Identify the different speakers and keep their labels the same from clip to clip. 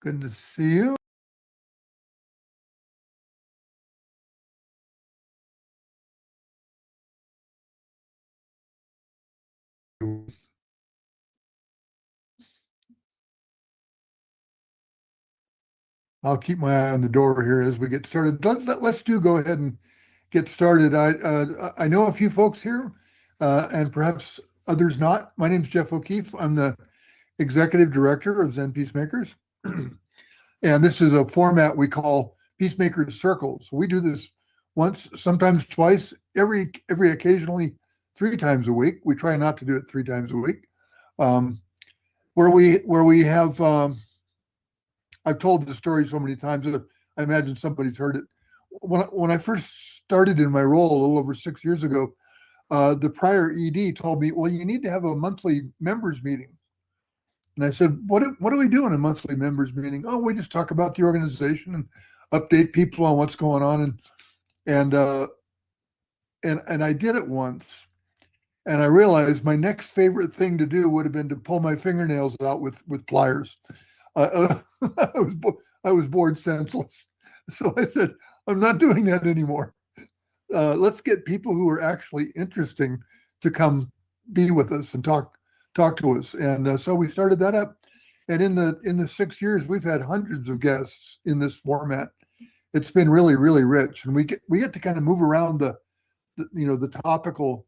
Speaker 1: Good to see you. I'll keep my eye on the door here as we get started. Let's go ahead and get started. I know a few folks here, and perhaps others not. My name's Jeff O'Keefe. I'm the executive director of Zen Peacemakers, and this is a format we call Peacemakers Circles. We do this once, sometimes twice, every occasionally 3 times a week. We try not to do it 3 times a week, where we have. I've told the story so many times that I imagine somebody's heard it. When I first started in my role a little over 6 years ago, the prior ED told me, "Well, you need to have a monthly members meeting." And I said, "What do we do in a monthly members meeting?" "Oh, we just talk about the organization and update people on what's going on." And I did it once, and I realized my next favorite thing to do would have been to pull my fingernails out with pliers. I was bored senseless. So I said, I'm not doing that anymore. Let's get people who are actually interesting to come be with us and talk to us. And so we started that up. And in the 6 years, we've had hundreds of guests in this format. It's been really, really rich. And we get to kind of move around the topical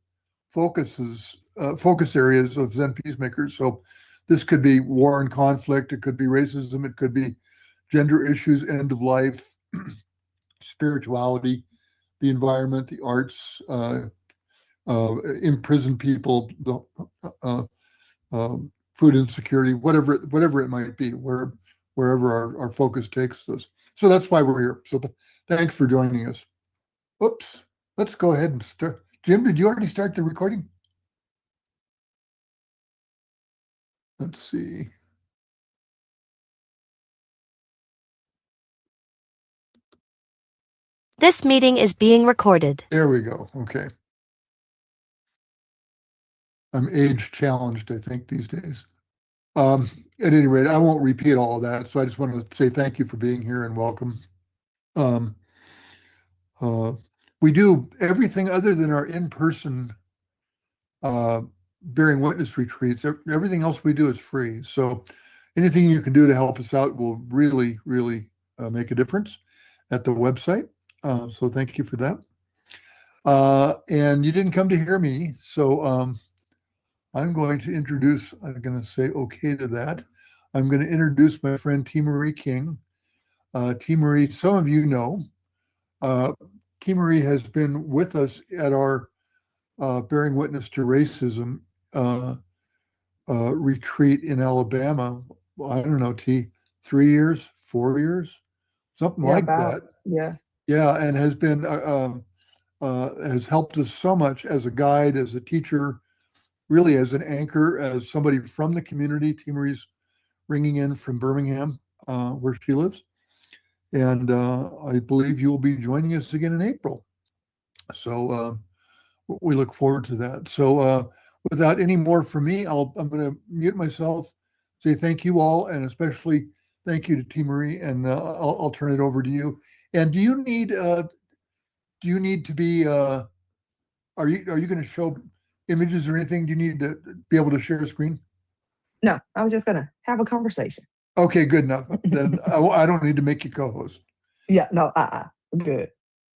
Speaker 1: focus areas of Zen Peacemakers. So this could be war and conflict. It could be racism. It could be gender issues, end of life, spirituality, the environment, the arts, imprisoned people, the food insecurity, whatever it might be, wherever our focus takes us. So that's why we're here. So thanks for joining us. Oops. Let's go ahead and start. Jim, did you already start the recording? Let's see.
Speaker 2: This meeting is being recorded.
Speaker 1: There we go. Okay. I'm age challenged, I think, these days. At any rate, I won't repeat all of that. So I just want to say thank you for being here and welcome. We do everything other than our in-person bearing witness retreats. Everything else we do is free. So anything you can do to help us out will really, really make a difference at the website. So thank you for that. And you didn't come to hear me. So I'm going to say okay to that. I'm going to introduce my friend T. Marie King. T. Marie, some of you know, T. Marie has been with us at our Bearing Witness to Racism retreat in Alabama. I don't know, T, 3 years, 4 years, something like that.
Speaker 3: Yeah.
Speaker 1: Yeah, and has been has helped us so much as a guide, as a teacher, really as an anchor, as somebody from the community. T. Marie's ringing in from Birmingham, where she lives. And I believe you will be joining us again in April. So we look forward to that. So without any more from me, I'm going to mute myself, say thank you all, and especially thank you to T. Marie, and I'll turn it over to you. And do you need to be, are you going to show images or anything? Do you need to be able to share a screen?
Speaker 3: No, I was just going to have a conversation.
Speaker 1: Okay, good enough. Then I don't need to make you co-host.
Speaker 3: Yeah, no, good.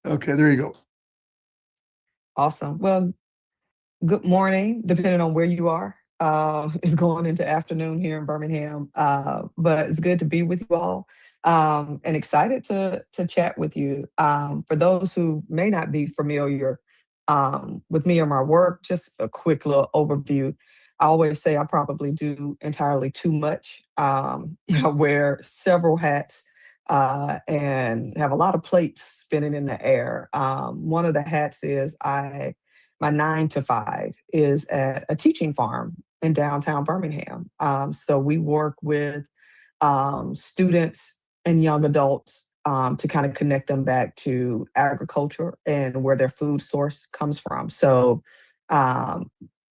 Speaker 1: Okay, there you go.
Speaker 3: Awesome. Well, good morning, depending on where you are. It's going into afternoon here in Birmingham, but it's good to be with you all, and excited to chat with you. For those who may not be familiar with me or my work, just a quick little overview. I always say I probably do entirely too much. I wear several hats and have a lot of plates spinning in the air. One of the hats is my 9 to 5 is at a teaching farm in downtown Birmingham. So we work with students and young adults to kind of connect them back to agriculture and where their food source comes from. So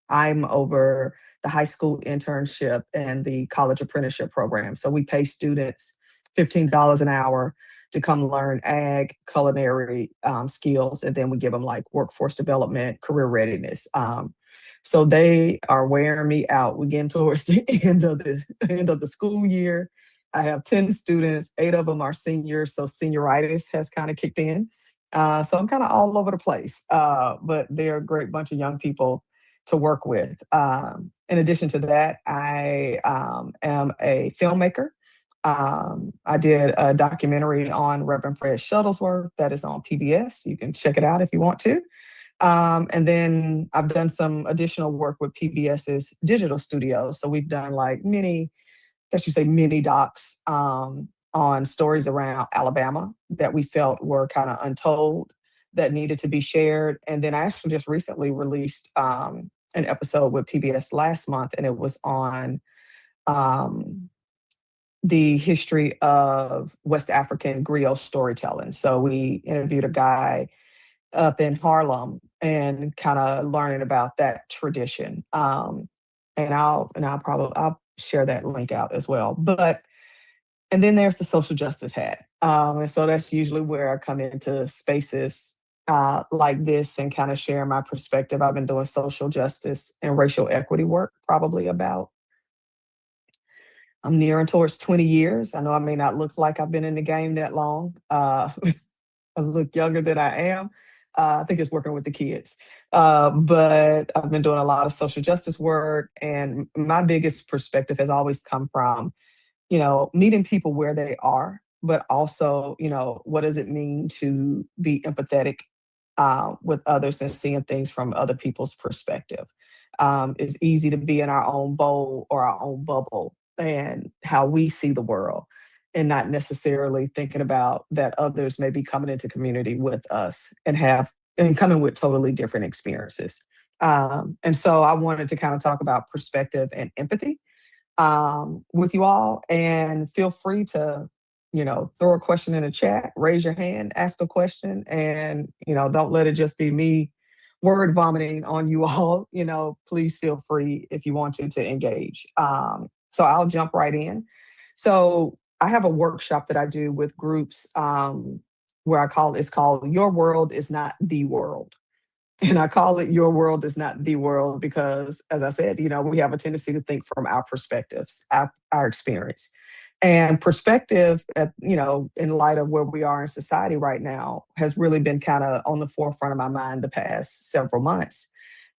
Speaker 3: I'm over the high school internship and the college apprenticeship program. So we pay students $15 an hour to come learn ag, culinary skills, and then we give them like workforce development, career readiness. So they are wearing me out. We're getting towards the end of the school year. I have 10 students, 8 of them are seniors, so senioritis has kind of kicked in. So I'm kind of all over the place, but they're a great bunch of young people to work with. In addition to that, I am a filmmaker. I did a documentary on Reverend Fred Shuttlesworth that is on PBS. You can check it out if you want to. And then I've done some additional work with PBS's digital studio. So we've done like mini docs on stories around Alabama that we felt were kind of untold that needed to be shared. And then I actually just recently released an episode with PBS last month, and it was on the history of West African griot storytelling. So we interviewed a guy up in Harlem and kind of learning about that tradition. And I'll share that link out as well. And then there's the social justice hat. And so that's usually where I come into spaces like this and kind of share my perspective. I've been doing social justice and racial equity work probably I'm nearing towards 20 years. I know I may not look like I've been in the game that long. I look younger than I am. I think it's working with the kids. But I've been doing a lot of social justice work, and my biggest perspective has always come from, meeting people where they are, but also, what does it mean to be empathetic with others and seeing things from other people's perspective. It's easy to be in our own bowl or our own bubble and how we see the world, and not necessarily thinking about that others may be coming into community with us and coming with totally different experiences. And so I wanted to kind of talk about perspective and empathy with you all, and feel free to, throw a question in the chat, raise your hand, ask a question, and, don't let it just be me word vomiting on you all. Please feel free if you want to engage. So I'll jump right in. So I have a workshop that I do with groups where it's called Your World is Not the World. And I call it Your World is Not the World because, as I said, we have a tendency to think from our perspectives, our experience. And perspective, in light of where we are in society right now, has really been kind of on the forefront of my mind the past several months.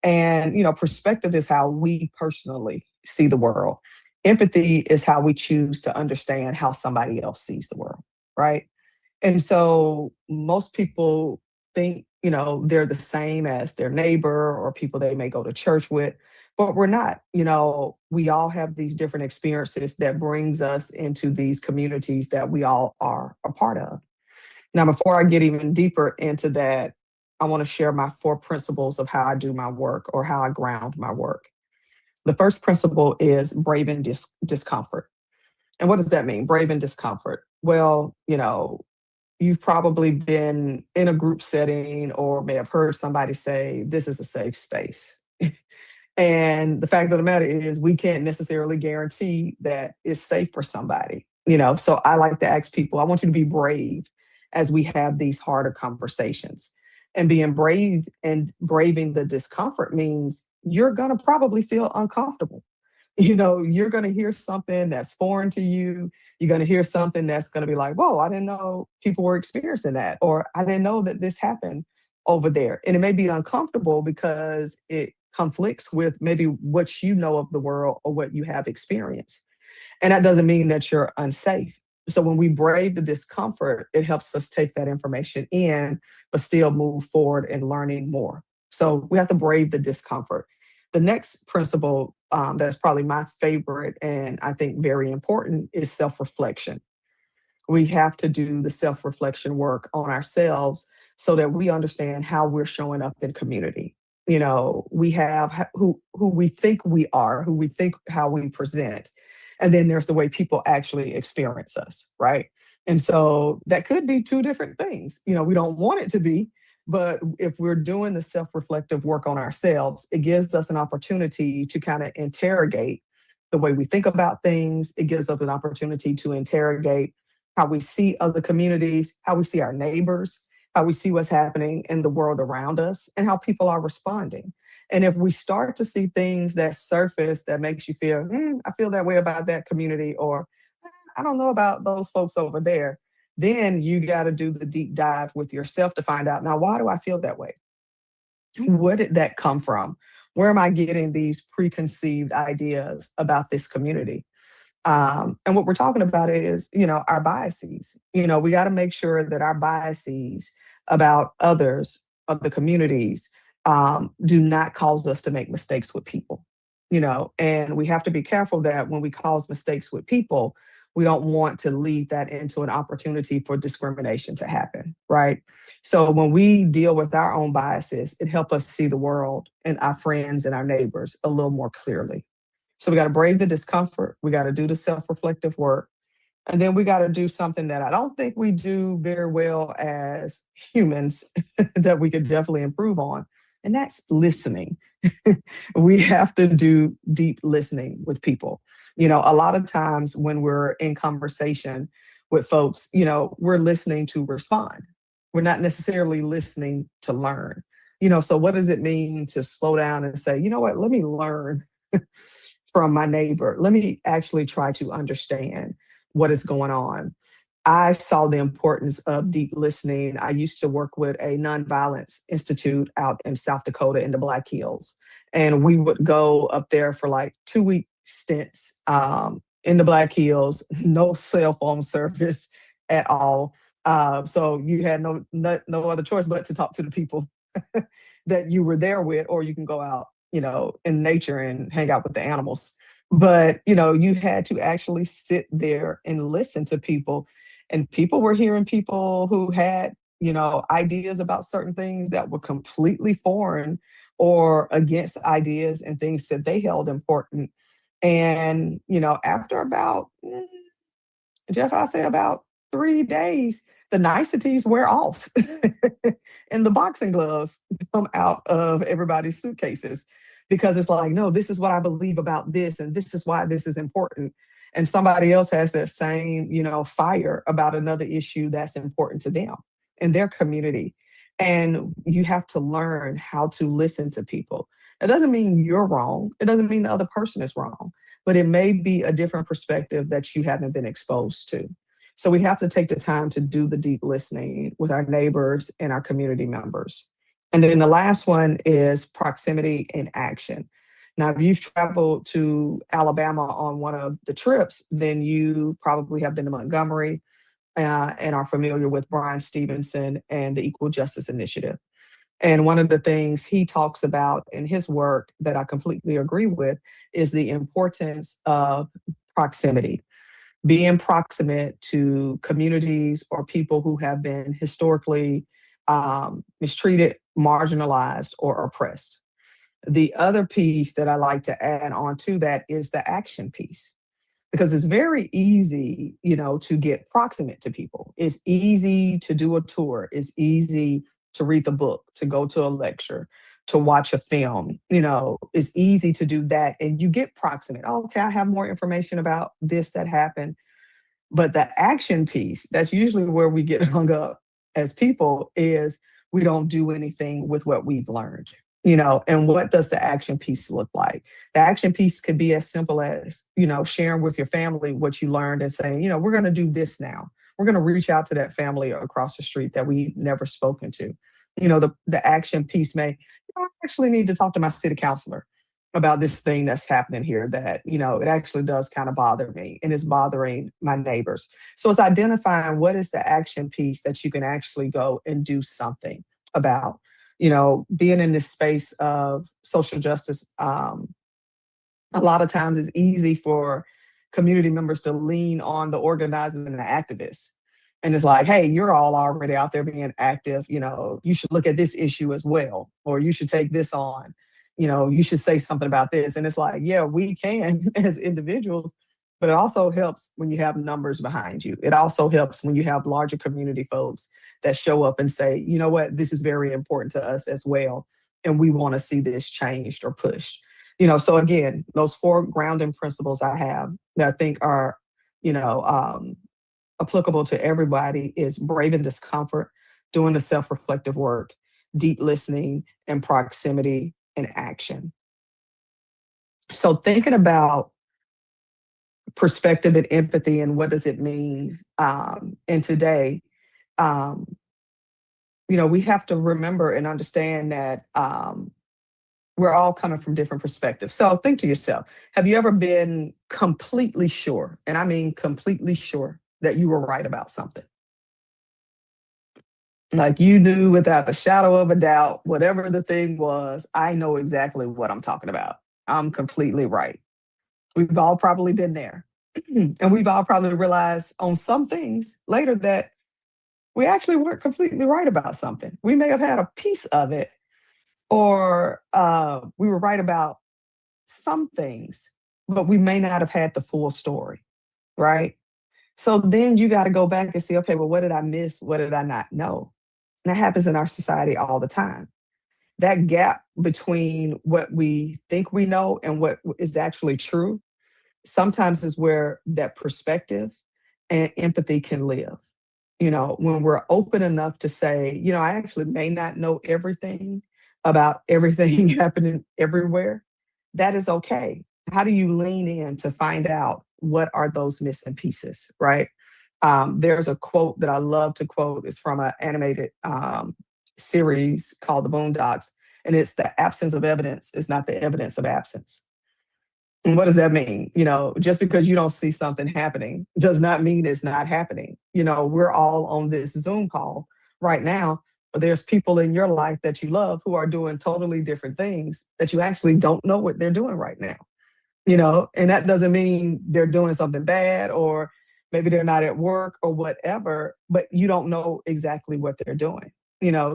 Speaker 3: And, perspective is how we personally see the world. Empathy is how we choose to understand how somebody else sees the world, right? And so most people think, they're the same as their neighbor or people they may go to church with, but we're not. We all have these different experiences that brings us into these communities that we all are a part of. Now, before I get even deeper into that, I want to share my 4 principles of how I do my work or how I ground my work. The first principle is braving discomfort. And what does that mean? Braving discomfort. Well, you've probably been in a group setting or may have heard somebody say, this is a safe space. And the fact of the matter is we can't necessarily guarantee that it's safe for somebody, So I like to ask people, I want you to be brave as we have these harder conversations. And being brave and braving the discomfort means you're going to probably feel uncomfortable. You're going to hear something that's foreign to you. You're going to hear something that's going to be like, whoa, I didn't know people were experiencing that. Or I didn't know that this happened over there. And it may be uncomfortable because it conflicts with maybe what you know of the world or what you have experienced. And that doesn't mean that you're unsafe. So when we brave the discomfort, it helps us take that information in, but still move forward and learning more. So we have to brave the discomfort. The next principle that's probably my favorite and I think very important is self-reflection. We have to do the self-reflection work on ourselves so that we understand how we're showing up in community. We have who we think we are, who we think how we present. And then there's the way people actually experience us, right? And so that could be 2 different things. We don't want it to be, but if we're doing the self-reflective work on ourselves, it gives us an opportunity to kind of interrogate the way we think about things. It gives us an opportunity to interrogate how we see other communities, how we see our neighbors, how we see what's happening in the world around us, and how people are responding. And if we start to see things that surface that makes you feel, I feel that way about that community, or I don't know about those folks over there, then you got to do the deep dive with yourself to find out, now, why do I feel that way? Where did that come from? Where am I getting these preconceived ideas about this community? And what we're talking about is, our biases. We got to make sure that our biases about others, other communities, do not cause us to make mistakes with people. And we have to be careful that when we cause mistakes with people, we don't want to lead that into an opportunity for discrimination to happen, right? So when we deal with our own biases, it helps us see the world and our friends and our neighbors a little more clearly. So we got to brave the discomfort. We got to do the self-reflective work. And then we got to do something that I don't think we do very well as humans that we could definitely improve on. And that's listening. We have to do deep listening with people. A lot of times when we're in conversation with folks, we're listening to respond. We're not necessarily listening to learn. So what does it mean to slow down and say, you know what, let me learn from my neighbor. Let me actually try to understand what is going on. I saw the importance of deep listening. I used to work with a nonviolence institute out in South Dakota in the Black Hills. And we would go up there for like 2-week stints in the Black Hills, no cell phone service at all. So you had no other choice but to talk to the people that you were there with, or you can go out in nature and hang out with the animals. But, you had to actually sit there and listen to people. And people were hearing people who had, ideas about certain things that were completely foreign or against ideas and things that they held important. And, after about, Jeff, I say about 3 days, the niceties wear off and the boxing gloves come out of everybody's suitcases, because it's like, no, this is what I believe about this, and this is why this is important. And somebody else has that same, fire about another issue that's important to them in their community. And you have to learn how to listen to people. It doesn't mean you're wrong. It doesn't mean the other person is wrong, but it may be a different perspective that you haven't been exposed to. So we have to take the time to do the deep listening with our neighbors and our community members. And then the last one is proximity in action. Now, if you've traveled to Alabama on one of the trips, then you probably have been to Montgomery and are familiar with Brian Stevenson and the Equal Justice Initiative. And one of the things he talks about in his work that I completely agree with is the importance of proximity, being proximate to communities or people who have been historically mistreated, marginalized, or oppressed. The other piece that I like to add on to that is the action piece, because it's very easy, to get proximate to people. It's easy to do a tour. It's easy to read the book, to go to a lecture, to watch a film. It's easy to do that. And you get proximate. Oh, okay, I have more information about this that happened. But the action piece, that's usually where we get hung up as people, is we don't do anything with what we've learned. And what does the action piece look like? The action piece could be as simple as, sharing with your family what you learned and saying, we're going to do this now. We're going to reach out to that family across the street that we've never spoken to. The action piece may, I actually need to talk to my city councilor about this thing that's happening here that, it actually does kind of bother me and is bothering my neighbors. So it's identifying what is the action piece that you can actually go and do something about. Being in this space of social justice, a lot of times it's easy for community members to lean on the organizers and the activists. And it's like, hey, you're all already out there being active. You should look at this issue as well, or you should take this on. You should say something about this. And it's like, yeah, we can as individuals, but it also helps when you have numbers behind you. It also helps when you have larger community folks that show up and say, you know what, this is very important to us as well. And we want to see this changed or pushed. So again, those 4 grounding principles I have that I think are, applicable to everybody is braving discomfort, doing the self-reflective work, deep listening, and proximity and action. So thinking about perspective and empathy and what does it mean, and today, um, we have to remember and understand that we're all coming from different perspectives. So think to yourself, have you ever been completely sure, and I mean completely sure, that you were right about something? Like you knew without a shadow of a doubt, whatever the thing was, I know exactly what I'm talking about. I'm completely right. We've all probably been there. And we've all probably realized on some things later that we actually weren't completely right about something. We may have had a piece of it, or we were right about some things, but we may not have had the full story, right? So then you got to go back and see, okay, well, what did I miss? What did I not know? And that happens in our society all the time. That gap between what we think we know and what is actually true sometimes is where that perspective and empathy can live. When we're open enough to say, I actually may not know everything about everything happening everywhere, that is okay. How do you lean in to find out what are those missing pieces, right? There's a quote that I love to quote. It's from an animated series called The Boondocks, and it's the absence of evidence is not the evidence of absence. And what does that mean? Just because you don't see something happening does not mean it's not happening. We're all on this Zoom call right now, but there's people in your life that you love who are doing totally different things that you actually don't know what they're doing right now. And that doesn't mean they're doing something bad, or maybe they're not at work or whatever, but you don't know exactly what they're doing.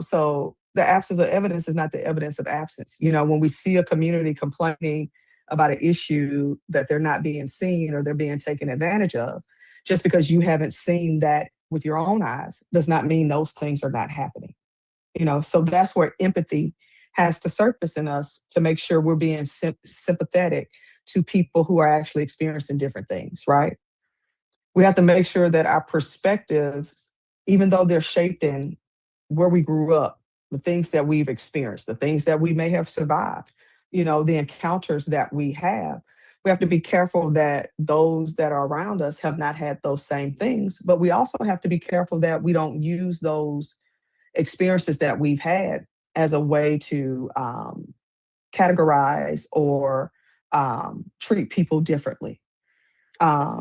Speaker 3: So the absence of evidence is not the evidence of absence. When we see a community complaining about an issue that they're not being seen or they're being taken advantage of, just because you haven't seen that with your own eyes does not mean those things are not happening. So that's where empathy has to surface in us to make sure we're being sympathetic to people who are actually experiencing different things, right? We have to make sure that our perspectives, even though they're shaped in where we grew up, the things that we've experienced, the things that we may have survived, the encounters that we have to be careful that those that are around us have not had those same things. But we also have to be careful that we don't use those experiences that we've had as a way to categorize or treat people differently. I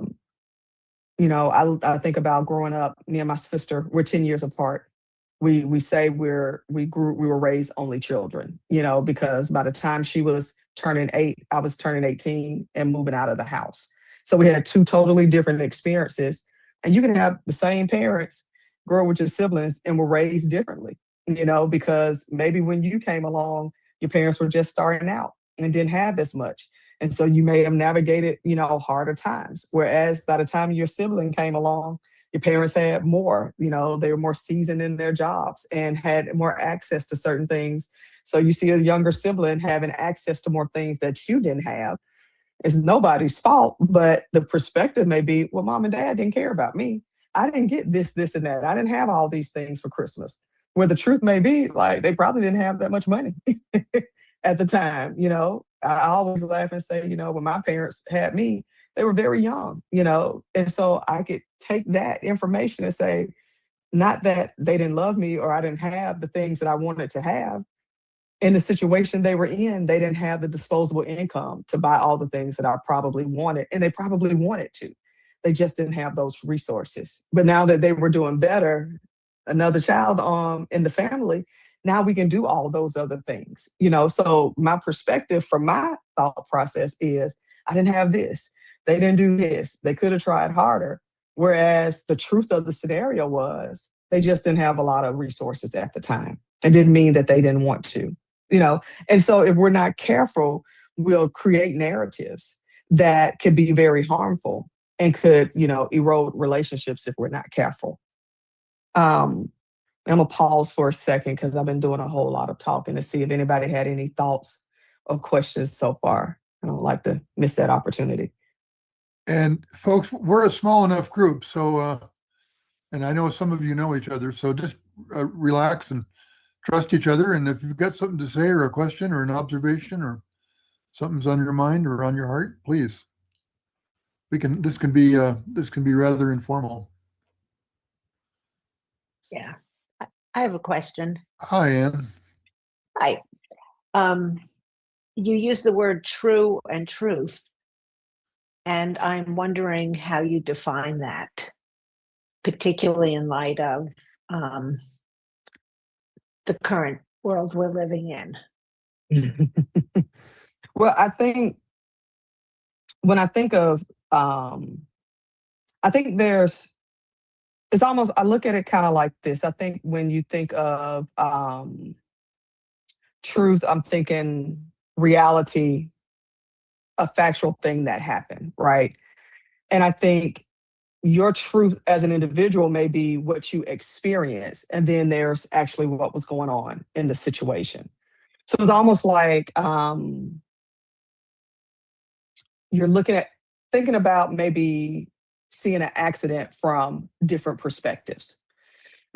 Speaker 3: think about growing up. Me and my sister, we're 10 years apart. We say we were raised only children, because by the time she was turning 8, I was turning 18 and moving out of the house. So we had two totally different experiences. And you can have the same parents, grow with your siblings, and were raised differently, because maybe when you came along, your parents were just starting out and didn't have as much. And so you may have navigated, harder times. Whereas by the time your sibling came along, your parents had more, they were more seasoned in their jobs and had more access to certain things. So you see a younger sibling having access to more things that you didn't have. It's nobody's fault, but the perspective may be, well, mom and dad didn't care about me. I didn't get this, this, and that. I didn't have all these things for Christmas. Where the truth may be, like, they probably didn't have that much money at the time. I always laugh and say, when my parents had me, they were very young, and so I could take that information and say, not that they didn't love me or I didn't have the things that I wanted to have. In the situation they were in, they didn't have the disposable income to buy all the things that I probably wanted, and they probably wanted to. They just didn't have those resources. But now that they were doing better, another child in the family, now we can do all those other things. So my perspective from my thought process is, I didn't have this. They didn't do this. They could have tried harder. Whereas the truth of the scenario was they just didn't have a lot of resources at the time. It didn't mean that they didn't want to. And so if we're not careful, we'll create narratives that could be very harmful and could, erode relationships if we're not careful. I'm gonna pause for a second because I've been doing a whole lot of talking to see if anybody had any thoughts or questions so far. I don't like to miss that opportunity.
Speaker 1: And folks, we're a small enough group, so And I know some of you know each other, so just relax and trust each other. And if you've got something to say or a question or an observation or something's on your mind or on your heart, please. This can be rather informal.
Speaker 4: Yeah. I have a question.
Speaker 1: Hi, Ann.
Speaker 4: Hi. You use the word true and truth, and I'm wondering how you define that, particularly in light of the current world we're living in.
Speaker 3: Well, I think when I think of, I think it's almost, I look at it kind of like this. I think when you think of truth, I'm thinking reality, a factual thing that happened, right? And I think your truth as an individual may be what you experience, and then there's actually what was going on in the situation. So it's almost like you're thinking about maybe seeing an accident from different perspectives.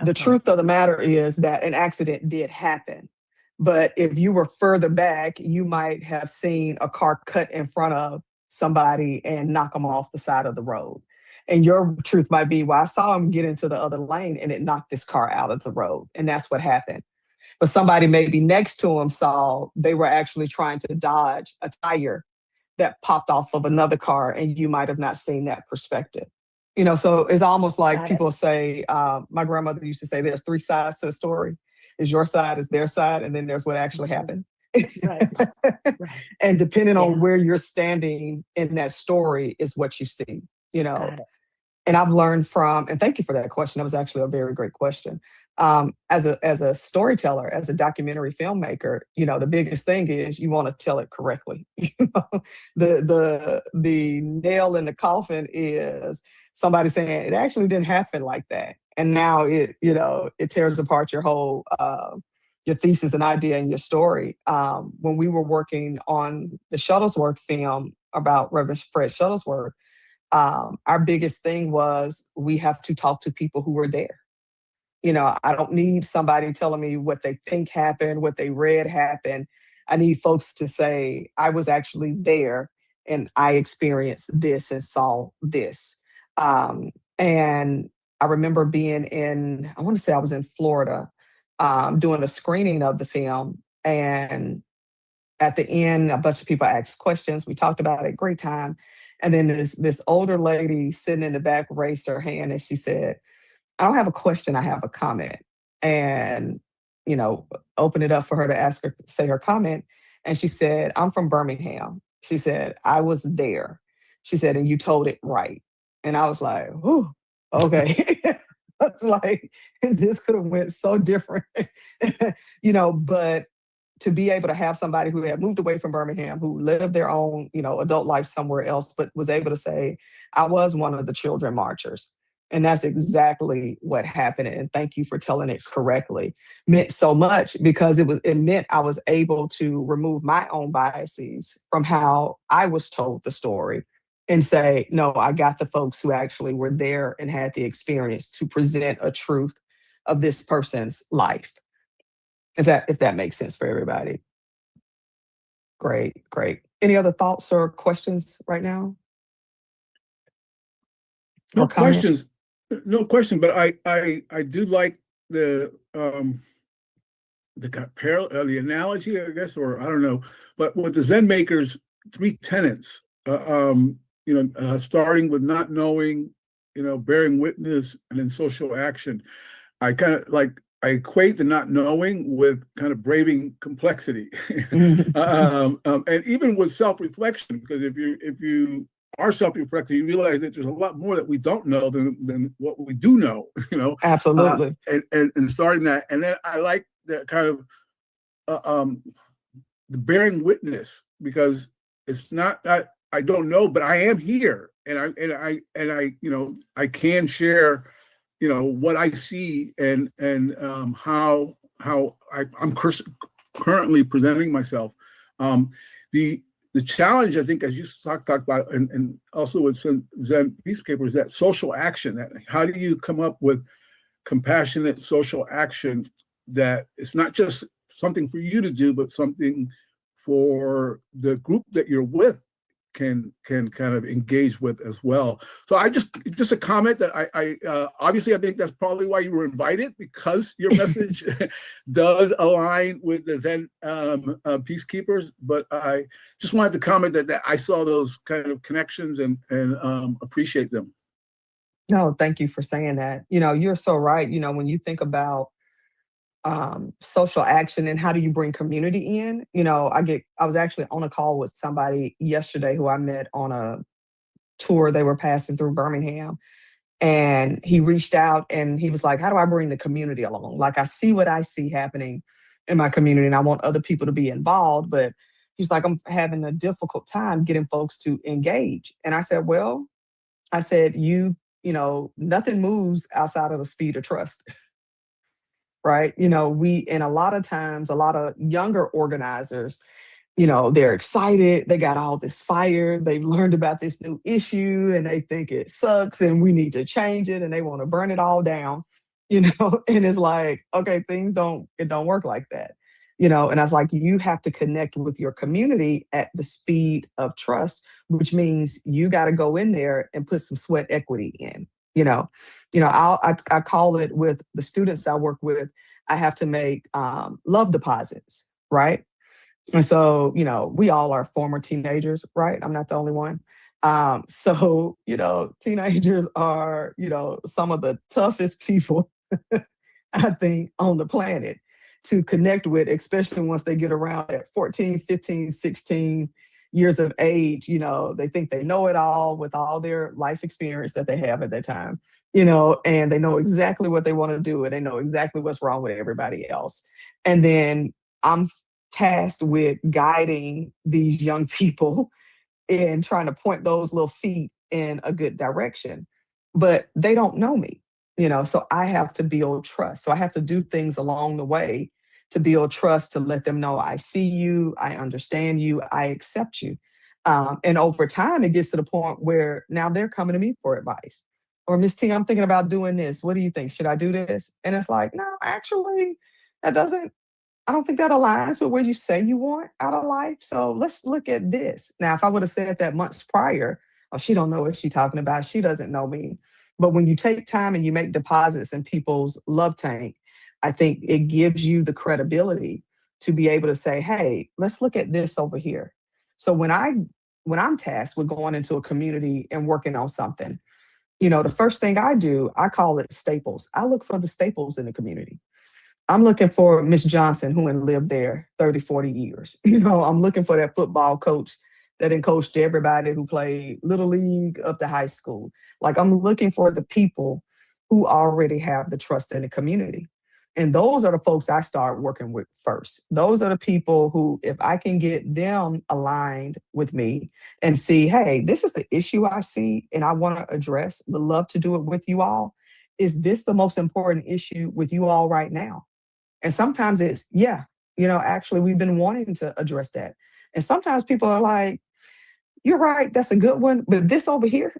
Speaker 3: The truth of the matter is that an accident did happen. But if you were further back, you might have seen a car cut in front of somebody and knock them off the side of the road. And your truth might be, well, I saw him get into the other lane and it knocked this car out of the road. And that's what happened. But somebody maybe next to him saw they were actually trying to dodge a tire that popped off of another car, and you might have not seen that perspective. So it's almost like people say, my grandmother used to say, there's three sides to a story. Is your side, is their side, and then there's what actually happened.
Speaker 4: Right.
Speaker 3: And depending on where you're standing in that story is what you see, And I've learned from, and thank you for that question. That was actually a very great question. As a storyteller, as a documentary filmmaker, the biggest thing is you want to tell it correctly. The nail in the coffin is somebody saying it actually didn't happen like that, and now it tears apart your whole your thesis and idea and your story. When we were working on the Shuttlesworth film about Reverend Fred Shuttlesworth, our biggest thing was we have to talk to people who were there. I don't need somebody telling me what they think happened, what they read happened. I need folks to say, I was actually there and I experienced this and saw this. And I remember being I want to say I was in Florida, doing a screening of the film. And at the end, a bunch of people asked questions. We talked about it, great time. And then this older lady sitting in the back raised her hand and she said, I don't have a question, I have a comment. And, open it up for her to say her comment. And she said, I'm from Birmingham. She said, I was there. She said, and you told it right. And I was like, whew, okay. I was like, this could have went so different, but to be able to have somebody who had moved away from Birmingham, who lived their own, adult life somewhere else, but was able to say, I was one of the children marchers. And that's exactly what happened. And thank you for telling it correctly. Meant so much because it meant I was able to remove my own biases from how I was told the story and say, no, I got the folks who actually were there and had the experience to present a truth of this person's life. If that makes sense for everybody. Great. Any other thoughts or questions right now?
Speaker 5: No questions. No question, but I do like the parallel, the analogy, I guess, or I don't know. But with the Zen makers, three tenets. Starting with not knowing, bearing witness, and then social action. I equate the not knowing with kind of braving complexity, and even with self-reflection, because if you are self-reflecting, you realize that there's a lot more that we don't know than what we do know.
Speaker 3: Absolutely.
Speaker 5: And starting that, and then I like that kind of the bearing witness, because it's not that I don't know, but I am here, and I can share, what I see and how I'm currently presenting myself. The the challenge, I think, as you talk about, and also with some Zen peacekeepers, that social action. That how do you come up with compassionate social action that it's not just something for you to do, but something for the group that you're with can kind of engage with as well. So I just a comment that I obviously I think that's probably why you were invited, because your message does align with the Zen peacekeepers. But I just wanted to comment that I saw those kind of connections and appreciate them.
Speaker 3: No, thank you for saying that. You're so right. When you think about social action and how do you bring community in, I was actually on a call with somebody yesterday who I met on a tour. They were passing through Birmingham, and he reached out and he was like, how do I bring the community along? Like, I see what I see happening in my community and I want other people to be involved, but he's like, I'm having a difficult time getting folks to engage. And I said, well, nothing moves outside of the speed of trust. Right. And a lot of times, a lot of younger organizers, they're excited. They got all this fire. They've learned about this new issue and they think it sucks and we need to change it and they want to burn it all down, and it's like, okay, it don't work like that, and I was like, you have to connect with your community at the speed of trust, which means you got to go in there and put some sweat equity in. I call it, with the students I work with, I have to make love deposits, right? And so, we all are former teenagers, right? I'm not the only one. So, teenagers are, some of the toughest people, I think, on the planet to connect with, especially once they get around at 14, 15, 16 years of age. They think they know it all with all their life experience that they have at that time, and they know exactly what they want to do and they know exactly what's wrong with everybody else. And then I'm tasked with guiding these young people and trying to point those little feet in a good direction. But they don't know me, so I have to build trust. So I have to do things along the way to build trust, to let them know I see you, I understand you, I accept you. And over time, it gets to the point where now they're coming to me for advice. Or, Miss T, I'm thinking about doing this. What do you think? Should I do this? And it's like, no, actually, I don't think that aligns with what you say you want out of life. So let's look at this. Now, if I would have said that months prior, oh, she don't know what she's talking about. She doesn't know me. But when you take time and you make deposits in people's love tank, I think it gives you the credibility to be able to say, hey, let's look at this over here. So when I'm tasked with going into a community and working on something, the first thing I do, I call it staples. I look for the staples in the community. I'm looking for Miss Johnson, who had lived there 30, 40 years. I'm looking for that football coach that had coached everybody who played Little League up to high school. Like, I'm looking for the people who already have the trust in the community. And those are the folks I start working with first. Those are the people who, if I can get them aligned with me and see, hey, this is the issue I see and I want to address, would love to do it with you all. Is this the most important issue with you all right now? And sometimes it's, actually, we've been wanting to address that. And sometimes people are like, you're right, that's a good one, but this over here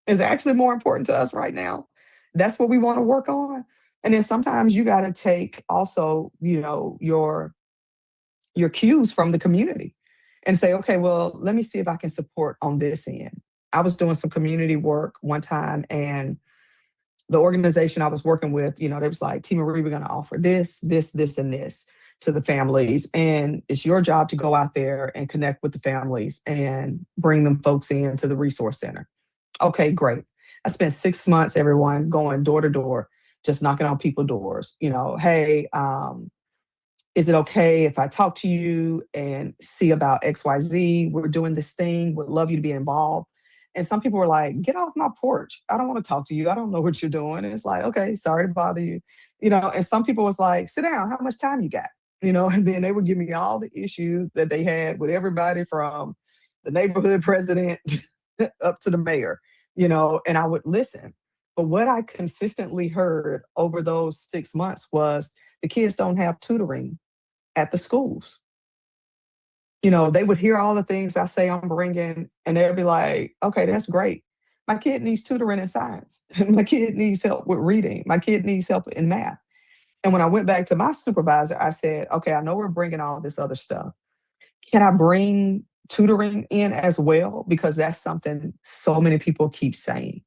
Speaker 3: is actually more important to us right now. That's what we want to work on. And then sometimes you got to take also, your cues from the community and say, okay, well, let me see if I can support on this end. I was doing some community work one time, and the organization I was working with, they was like, T. Marie, we're going to offer this, this, this, and this to the families. And it's your job to go out there and connect with the families and bring them folks into the resource center. Okay, great. I spent 6 months, everyone, going door to door, just knocking on people's doors. Hey, is it okay if I talk to you and see about XYZ? We're doing this thing. Would love you to be involved. And some people were like, get off my porch. I don't want to talk to you. I don't know what you're doing. And it's like, okay, sorry to bother you. And some people was like, sit down. How much time you got? And then they would give me all the issues that they had with everybody from the neighborhood president up to the mayor, and I would listen. But what I consistently heard over those 6 months was the kids don't have tutoring at the schools. They would hear all the things I say I'm bringing, and they'd be like, okay, that's great. My kid needs tutoring in science. My kid needs help with reading. My kid needs help in math. And when I went back to my supervisor, I said, okay, I know we're bringing all this other stuff. Can I bring tutoring in as well? Because that's something so many people keep saying.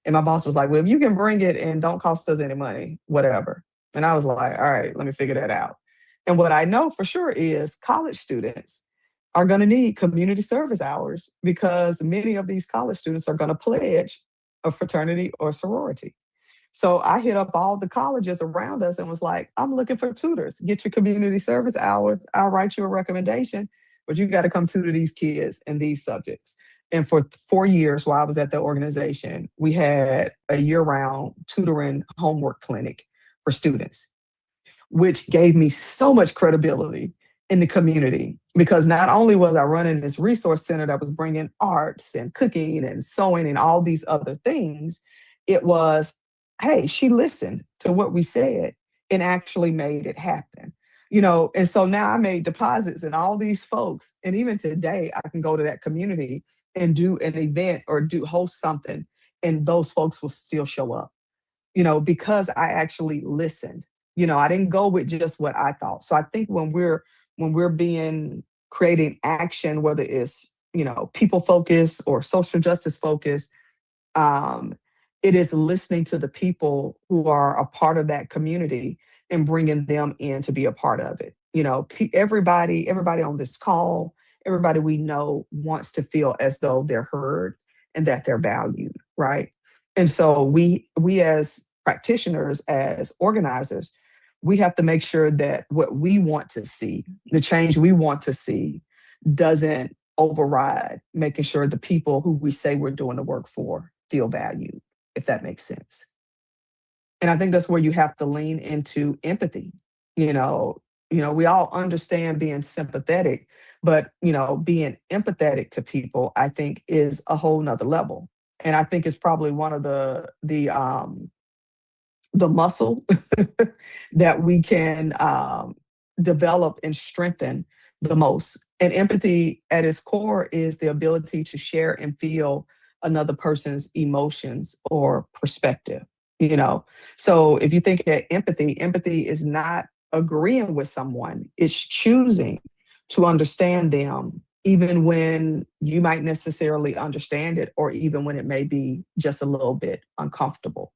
Speaker 3: And my boss was like, well, if you can bring it and don't cost us any money, whatever. And I was like, all right, let me figure that out. And what I know for sure is college students are going to need community service hours because many of these college students are going to pledge a fraternity or sorority. So I hit up all the colleges around us and was like, I'm looking for tutors. Get your community service hours. I'll write you a recommendation, but you got to come tutor these kids in these subjects. And for 4 years while I was at the organization, we had a year-round tutoring homework clinic for students, which gave me so much credibility in the community because not only was I running this resource center that was bringing arts and cooking and sewing and all these other things, it was, hey, she listened to what we said and actually made it happen. And so now I made deposits in all these folks. And even today, I can go to that community and do an event or host something, and those folks will still show up, because I actually listened. I didn't go with just what I thought. So I think when we're creating action, whether it's, people focused or social justice focused, it is listening to the people who are a part of that community and bringing them in to be a part of it. Everybody on this call, everybody we know wants to feel as though they're heard and that they're valued, right? And so we as practitioners, as organizers, we have to make sure that what we want to see, the change we want to see, doesn't override making sure the people who we say we're doing the work for feel valued, if that makes sense. And I think that's where you have to lean into empathy. We all understand being sympathetic, but, being empathetic to people, I think is a whole nother level. And I think it's probably one of the muscle that we can develop and strengthen the most. And empathy at its core is the ability to share and feel another person's emotions or perspective. So if you think that empathy is not agreeing with someone, it's choosing to understand them, even when you might necessarily understand it, or even when it may be just a little bit uncomfortable.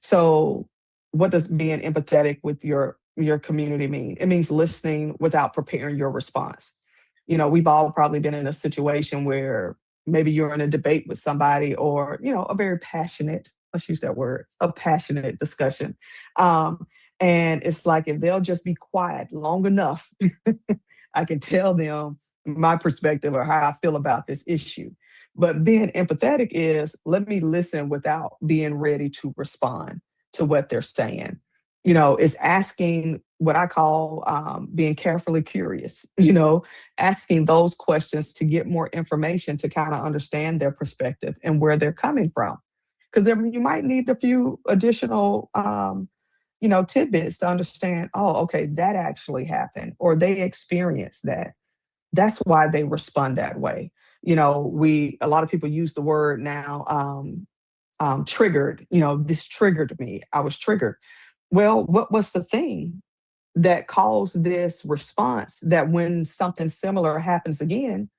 Speaker 3: So what does being empathetic with your community mean? It means listening without preparing your response. We've all probably been in a situation where maybe you're in a debate with somebody, or, a very passionate, let's use that word, a passionate discussion. And it's like, if they'll just be quiet long enough, I can tell them my perspective or how I feel about this issue. But being empathetic is, let me listen without being ready to respond to what they're saying. It's asking what I call being carefully curious, asking those questions to get more information to kind of understand their perspective and where they're coming from. Because you might need a few additional, tidbits to understand, oh, okay, that actually happened, or they experienced that. That's why they respond that way. A lot of people use the word now, triggered, this triggered me. I was triggered. Well, what was the thing that caused this response, that when something similar happens again,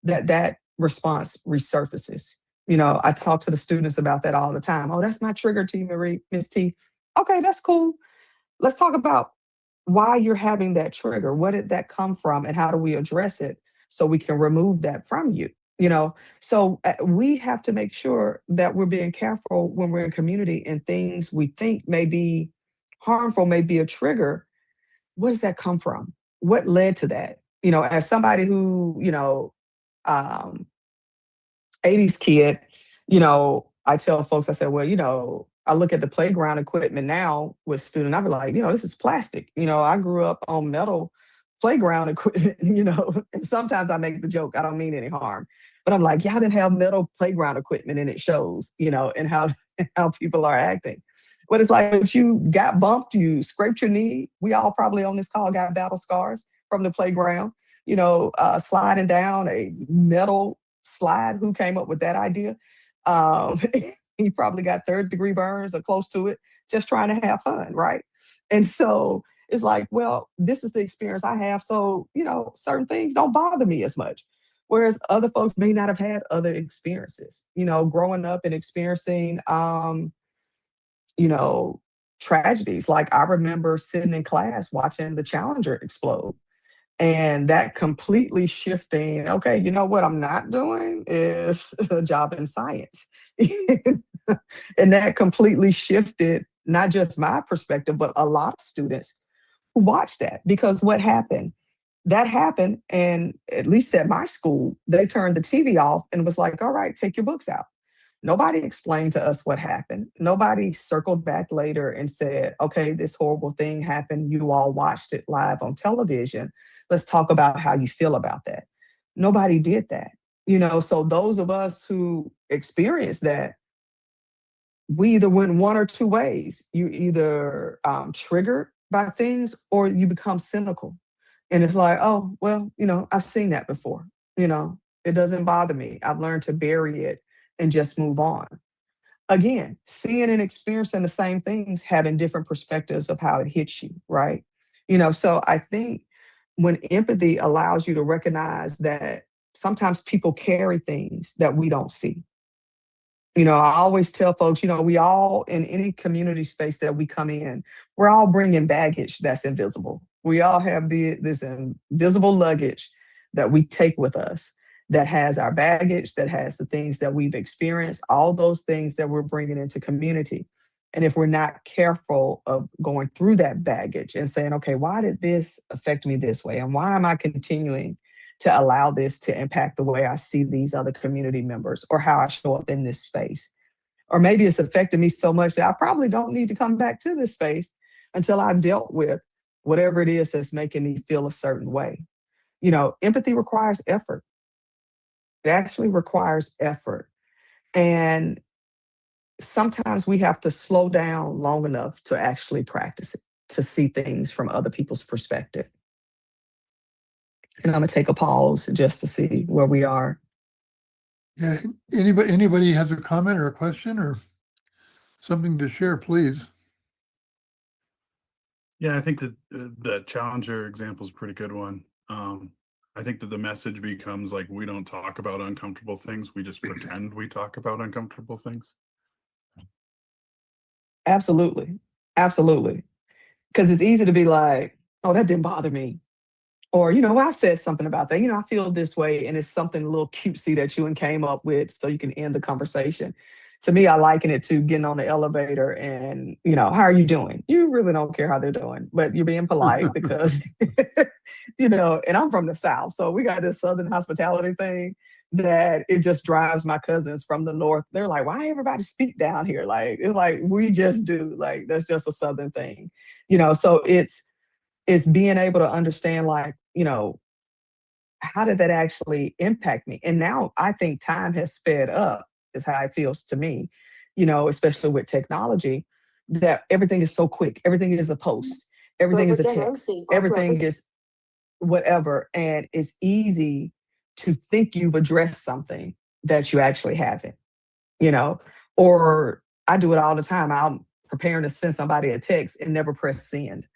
Speaker 3: that response resurfaces? I talk to the students about that all the time. Oh, that's my trigger, T. Marie, Miss T. Okay, that's cool. Let's talk about why you're having that trigger. Where did that come from, and how do we address it so we can remove that from you? So we have to make sure that we're being careful when we're in community, and things we think may be harmful, may be a trigger. Where does that come from? What led to that? As somebody who, 80s kid, I tell folks, I said, well, I look at the playground equipment now with students, I'll be like, this is plastic. I grew up on metal playground equipment, and sometimes I make the joke, I don't mean any harm, but I'm like, y'all didn't have metal playground equipment, and it shows, and how people are acting. But it's like, if you got bumped, you scraped your knee. We all probably on this call got battle scars from the playground, sliding down a metal slide. Who came up with that idea? Um, he probably got third-degree burns or close to it, just trying to have fun, right? And so it's like, well, this is the experience I have. So, certain things don't bother me as much. Whereas other folks may not have had other experiences, growing up and experiencing, tragedies. Like I remember sitting in class watching the Challenger explode. And that completely shifting, okay, you know what I'm not doing is a job in science. And that completely shifted not just my perspective, but a lot of students who watched that. Because what happened? That happened, and at least at my school, they turned the TV off and was like, all right, take your books out. Nobody explained to us what happened. Nobody circled back later and said, okay, this horrible thing happened. You all watched it live on television. Let's talk about how you feel about that. Nobody did that. So those of us who experienced that, we either went one or two ways. You either triggered by things or you become cynical. And it's like, oh, well, I've seen that before. It doesn't bother me. I've learned to bury it and just move on. Again, seeing and experiencing the same things, having different perspectives of how it hits you, right? So I think when empathy allows you to recognize that sometimes people carry things that we don't see. I always tell folks, we all, in any community space that we come in, we're all bringing baggage that's invisible. We all have this invisible luggage that we take with us, that has our baggage, that has the things that we've experienced, all those things that we're bringing into community. And if we're not careful of going through that baggage and saying, okay, why did this affect me this way? And why am I continuing to allow this to impact the way I see these other community members or how I show up in this space? Or maybe it's affected me so much that I probably don't need to come back to this space until I've dealt with whatever it is that's making me feel a certain way. Empathy requires effort. It actually requires effort. And sometimes we have to slow down long enough to actually practice it, to see things from other people's perspective. And I'm going to take a pause just to see where we are.
Speaker 1: Yeah, anybody has a comment or a question or something to share, please.
Speaker 6: Yeah, I think that the Challenger example is a pretty good one. I think that the message becomes like, we don't talk about uncomfortable things. We just pretend we talk about uncomfortable things.
Speaker 3: Absolutely. Absolutely. Because it's easy to be like, oh, that didn't bother me. Or, I said something about that. I feel this way. And it's something a little cutesy that you came up with so you can end the conversation. To me, I liken it to getting on the elevator and, how are you doing? You really don't care how they're doing, but you're being polite because, and I'm from the South. So we got this Southern hospitality thing that it just drives my cousins from the North. They're like, why everybody speak down here? Like, it's like, we just do. Like, that's just a Southern thing, so it's being able to understand, like, how did that actually impact me? And now I think time has sped up, is how it feels to me, especially with technology, that everything is so quick. Everything is a post. Everything is a text. Everything is whatever. And it's easy to think you've addressed something that you actually haven't, or I do it all the time. I'm preparing to send somebody a text and never press send,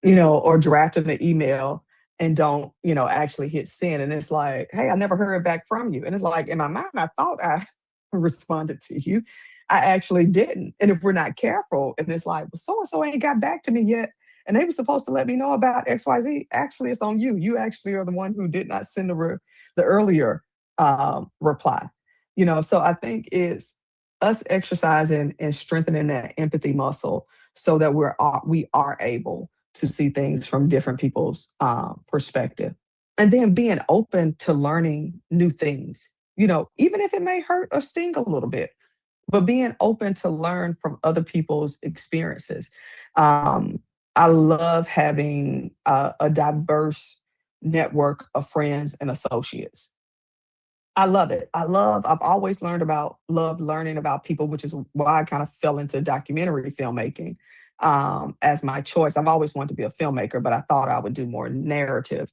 Speaker 3: or drafting an email and don't, actually hit send. And it's like, hey, I never heard back from you. And it's like, in my mind, I thought I responded to you. I actually didn't. And if we're not careful, and it's like, well, so-and-so ain't got back to me yet, and they were supposed to let me know about XYZ. Actually, it's on you. You actually are the one who did not send the earlier reply. So I think it's us exercising and strengthening that empathy muscle so that we are able to see things from different people's perspective. And then being open to learning new things, even if it may hurt or sting a little bit, but being open to learn from other people's experiences. I love having a diverse network of friends and associates. I love it. I've always loved learning about people, which is why I kind of fell into documentary filmmaking as my choice. I've always wanted to be a filmmaker, but I thought I would do more narrative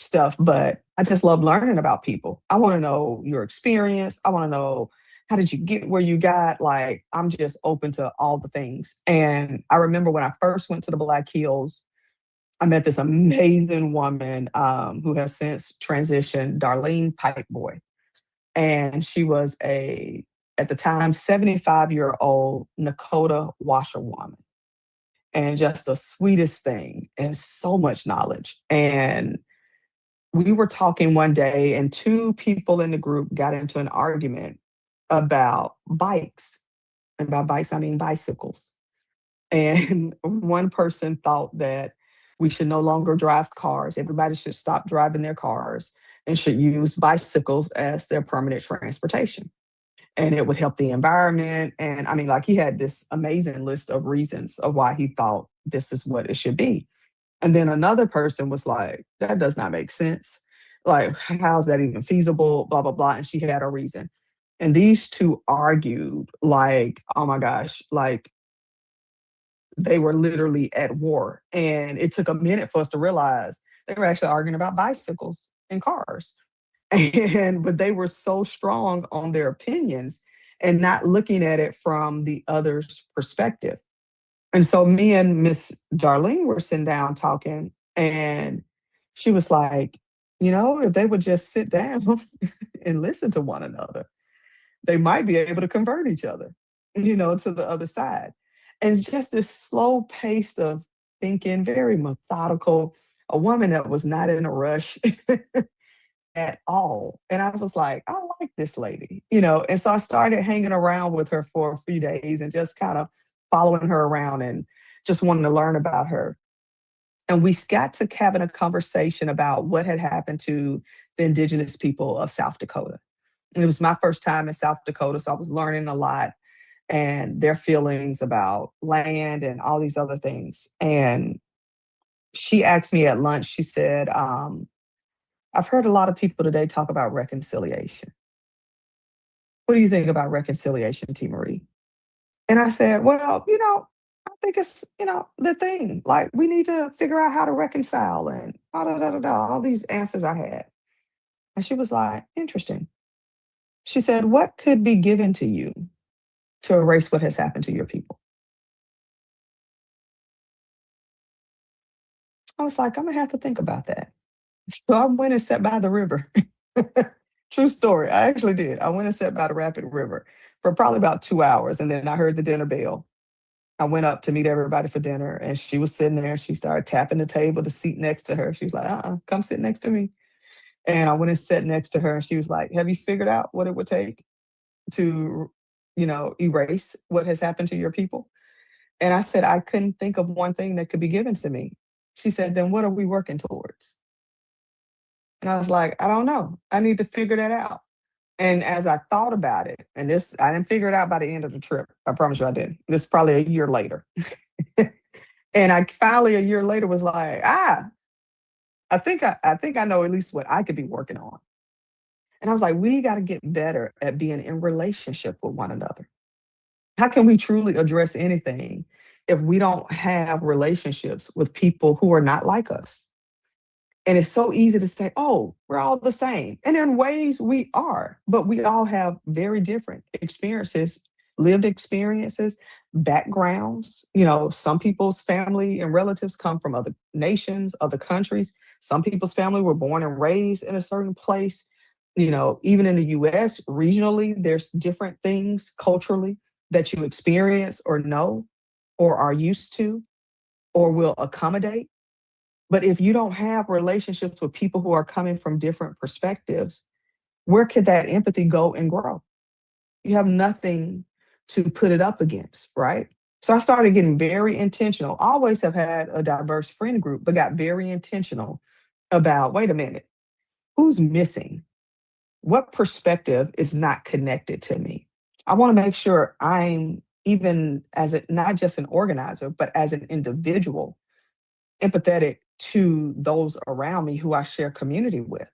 Speaker 3: stuff, but I just love learning about people. I want to know your experience. I want to know, how did you get where you got? Like, I'm just open to all the things. And I remember when I first went to the Black Hills, I met this amazing woman who has since transitioned, Darlene Pipeboy. And she was at the time, 75-year-old Nakota washerwoman. And just the sweetest thing and so much knowledge. And we were talking one day, and two people in the group got into an argument about bikes. And by bikes, I mean bicycles. And one person thought that we should no longer drive cars. Everybody should stop driving their cars and should use bicycles as their permanent transportation. And it would help the environment. And I mean, like, he had this amazing list of reasons of why he thought this is what it should be. And then another person was like, that does not make sense. Like, how's that even feasible? Blah, blah, blah. And she had a reason. And these two argued like, oh my gosh, like they were literally at war. And it took a minute for us to realize they were actually arguing about bicycles and cars. But they were so strong on their opinions and not looking at it from the other's perspective. And so me and Miss Darlene were sitting down talking, and she was like, if they would just sit down and listen to one another, they might be able to convert each other, to the other side. And just this slow pace of thinking, very methodical, a woman that was not in a rush at all. And I was like, I like this lady, And so I started hanging around with her for a few days and just kind of following her around and just wanting to learn about her. And we got to having a conversation about what had happened to the indigenous people of South Dakota. And it was my first time in South Dakota, so I was learning a lot and their feelings about land and all these other things. And she asked me at lunch, she said, I've heard a lot of people today talk about reconciliation. What do you think about reconciliation, T. Marie? And I said, well, I think it's, the thing. Like, we need to figure out how to reconcile and all these answers I had. And she was like, interesting. She said, what could be given to you to erase what has happened to your people? I was like, I'm going to have to think about that. So I went and sat by the river. True story. I actually did. I went and sat by the rapid river for probably about 2 hours. And then I heard the dinner bell. I went up to meet everybody for dinner, and she was sitting there. She started tapping the table, the seat next to her. She was like, come sit next to me. And I went and sat next to her, and she was like, have you figured out what it would take to, erase what has happened to your people? And I said, I couldn't think of one thing that could be given to me. She said, then what are we working towards? And I was like, I don't know. I need to figure that out. And as I thought about it, and I didn't figure it out by the end of the trip. I promise you I didn't. This is probably a year later. And I finally, a year later, was like, I think I know at least what I could be working on. And I was like, we got to get better at being in relationship with one another. How can we truly address anything if we don't have relationships with people who are not like us? And it's so easy to say, oh, we're all the same. And in ways we are, but we all have very different experiences, lived experiences, backgrounds. Some people's family and relatives come from other nations, other countries. Some people's family were born and raised in a certain place. Even in the US, regionally, there's different things culturally that you experience or know or are used to or will accommodate. But if you don't have relationships with people who are coming from different perspectives, where could that empathy go and grow? You have nothing to put it up against, right? So I started getting very intentional. I always have had a diverse friend group, but got very intentional about, wait a minute, who's missing? What perspective is not connected to me? I want to make sure I'm, even not just an organizer, but as an individual, empathetic to those around me who I share community with.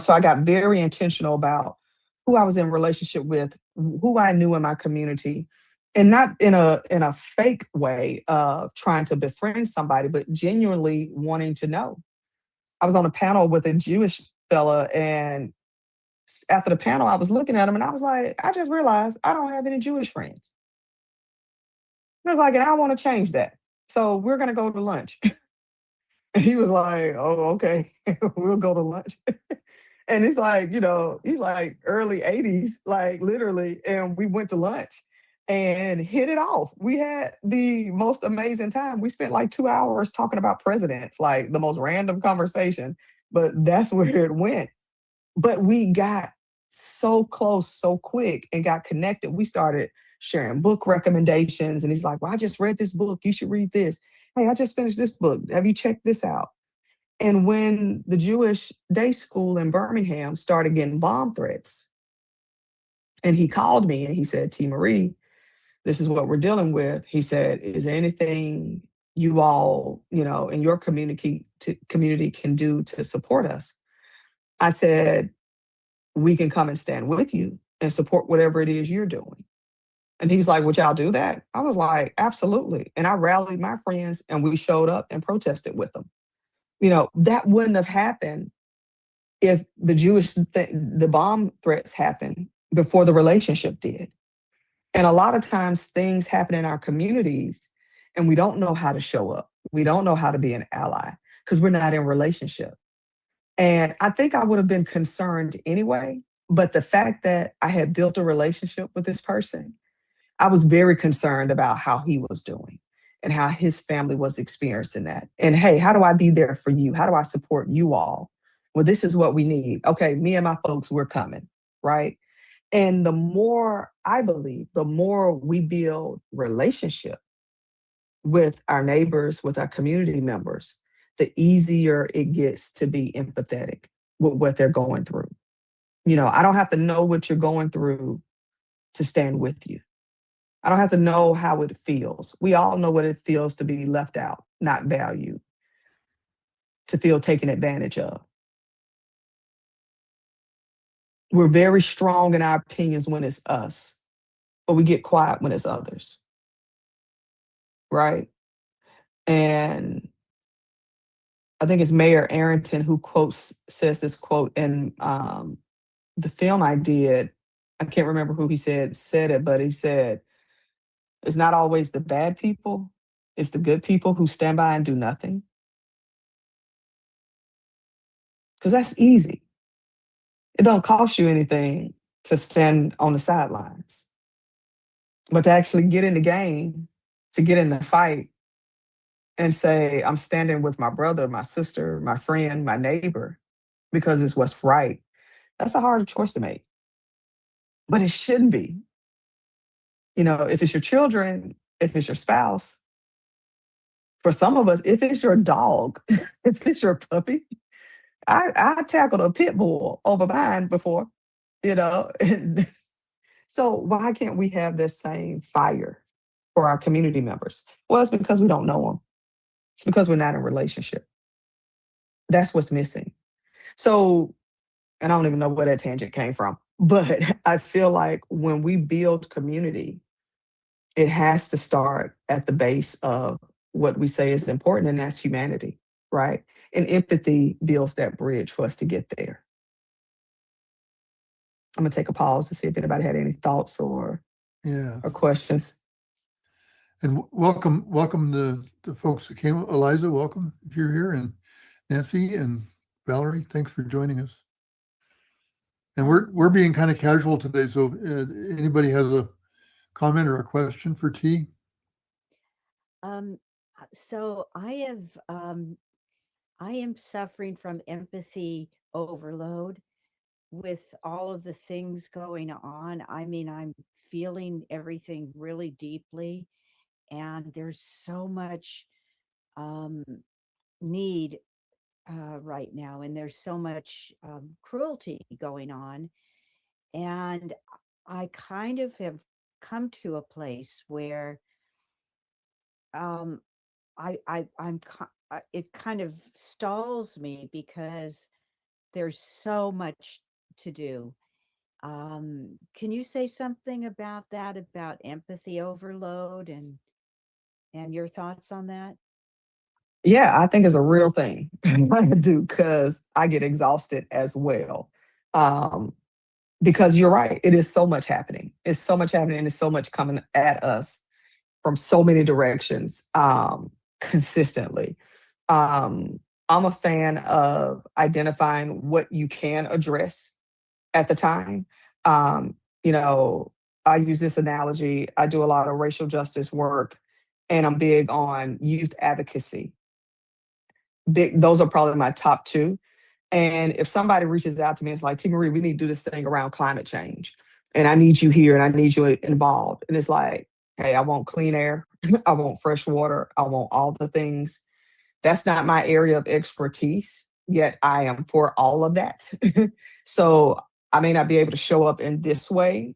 Speaker 3: So I got very intentional about who I was in relationship with, who I knew in my community, and not in a fake way of trying to befriend somebody, but genuinely wanting to know. I was on a panel with a Jewish fella, and after the panel, I was looking at him and I was like, I just realized I don't have any Jewish friends. I was like, and I want to change that. So we're gonna go to lunch. And he was like, oh, okay, we'll go to lunch. And it's like, he's like early 80s, like literally. And we went to lunch and hit it off. We had the most amazing time. We spent like 2 hours talking about presidents, like the most random conversation, but that's where it went. But we got so close so quick and got connected. We started sharing book recommendations. And he's like, well, I just read this book. You should read this. Hey, I just finished this book. Have you checked this out? And when the Jewish day school in Birmingham started getting bomb threats, and he called me and he said, T. Marie, this is what we're dealing with. He said, is there anything you all, in your community can do to support us? I said, we can come and stand with you and support whatever it is you're doing. And he was like, would y'all do that? I was like, absolutely. And I rallied my friends and we showed up and protested with them. That wouldn't have happened if the bomb threats happened before the relationship did. And a lot of times things happen in our communities and we don't know how to show up. We don't know how to be an ally because we're not in relationship. And I think I would have been concerned anyway. But the fact that I had built a relationship with this person, I was very concerned about how he was doing and how his family was experiencing that. And hey, how do I be there for you? How do I support you all? Well, this is what we need. Okay, me and my folks, we're coming, right? And the more, I believe, the more we build relationship with our neighbors, with our community members, the easier it gets to be empathetic with what they're going through. I don't have to know what you're going through to stand with you. I don't have to know how it feels. We all know what it feels to be left out, not valued, to feel taken advantage of. We're very strong in our opinions when it's us, but we get quiet when it's others, right? And I think it's Mayor Arrington who says this quote in the film I did. I can't remember who he said it, but he said, it's not always the bad people, it's the good people who stand by and do nothing. Because that's easy. It don't cost you anything to stand on the sidelines. But to actually get in the game, to get in the fight and say, I'm standing with my brother, my sister, my friend, my neighbor, because it's what's right, that's a hard choice to make. But it shouldn't be. If it's your children, if it's your spouse, for some of us, if it's your dog, if it's your puppy, I tackled a pit bull over mine before, and so why can't we have this same fire for our community members? Well, it's because we don't know them. It's because we're not in a relationship. That's what's missing. So, and I don't even know where that tangent came from, but I feel like when we build community, it has to start at the base of what we say is important, and that's humanity, right? And empathy builds that bridge for us to get there. I'm gonna take a pause to see if anybody had any thoughts or questions.
Speaker 1: And welcome the folks that came. Eliza, welcome if you're here, and Nancy and Valerie, thanks for joining us. And we're being kind of casual today, so anybody has a comment or a question for T?
Speaker 7: So I am suffering from empathy overload with all of the things going on. I mean, I'm feeling everything really deeply, and there's so much need right now, and there's so much cruelty going on. And I kind of have come to a place where it kind of stalls me because there's so much to do. Can you say something about that, about empathy overload and your thoughts on that?
Speaker 3: Yeah, I think it's a real thing. I do, because I get exhausted as well. Um, because you're right, it is so much happening. It's so much happening, and it's so much coming at us from so many directions, consistently. Um, I'm a fan of identifying what you can address at the time. Um, you know, I use this analogy. I do a lot of racial justice work, and I'm big on youth advocacy. Those are probably my top two. And if somebody reaches out to me, it's like, T. Marie, we need to do this thing around climate change. And I need you here and I need you involved. And it's like, hey, I want clean air. I want fresh water. I want all the things. That's not my area of expertise, yet I am for all of that. So I may not be able to show up in this way.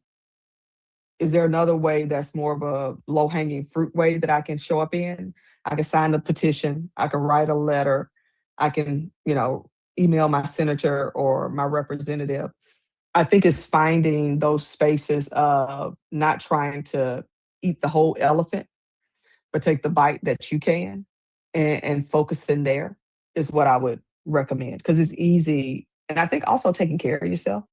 Speaker 3: Is there another way that's more of a low hanging fruit way that I can show up in? I can sign the petition. I can write a letter. I can, email my senator or my representative. I think it's finding those spaces of not trying to eat the whole elephant, but take the bite that you can and focus in there is what I would recommend, because it's easy. And I think also taking care of yourself.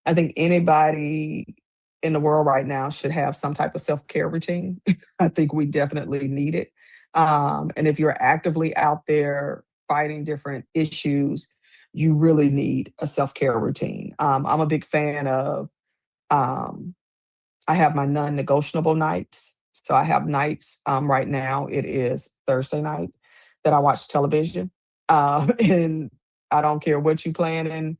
Speaker 3: I think anybody in the world right now should have some type of self-care routine. I think we definitely need it. And if you're actively out there fighting different issues, you really need a self-care routine. I'm a big fan of, um, I have my non-negotiable nights. So I have nights, right now, it is Thursday night that I watch television. And I don't care what you planning,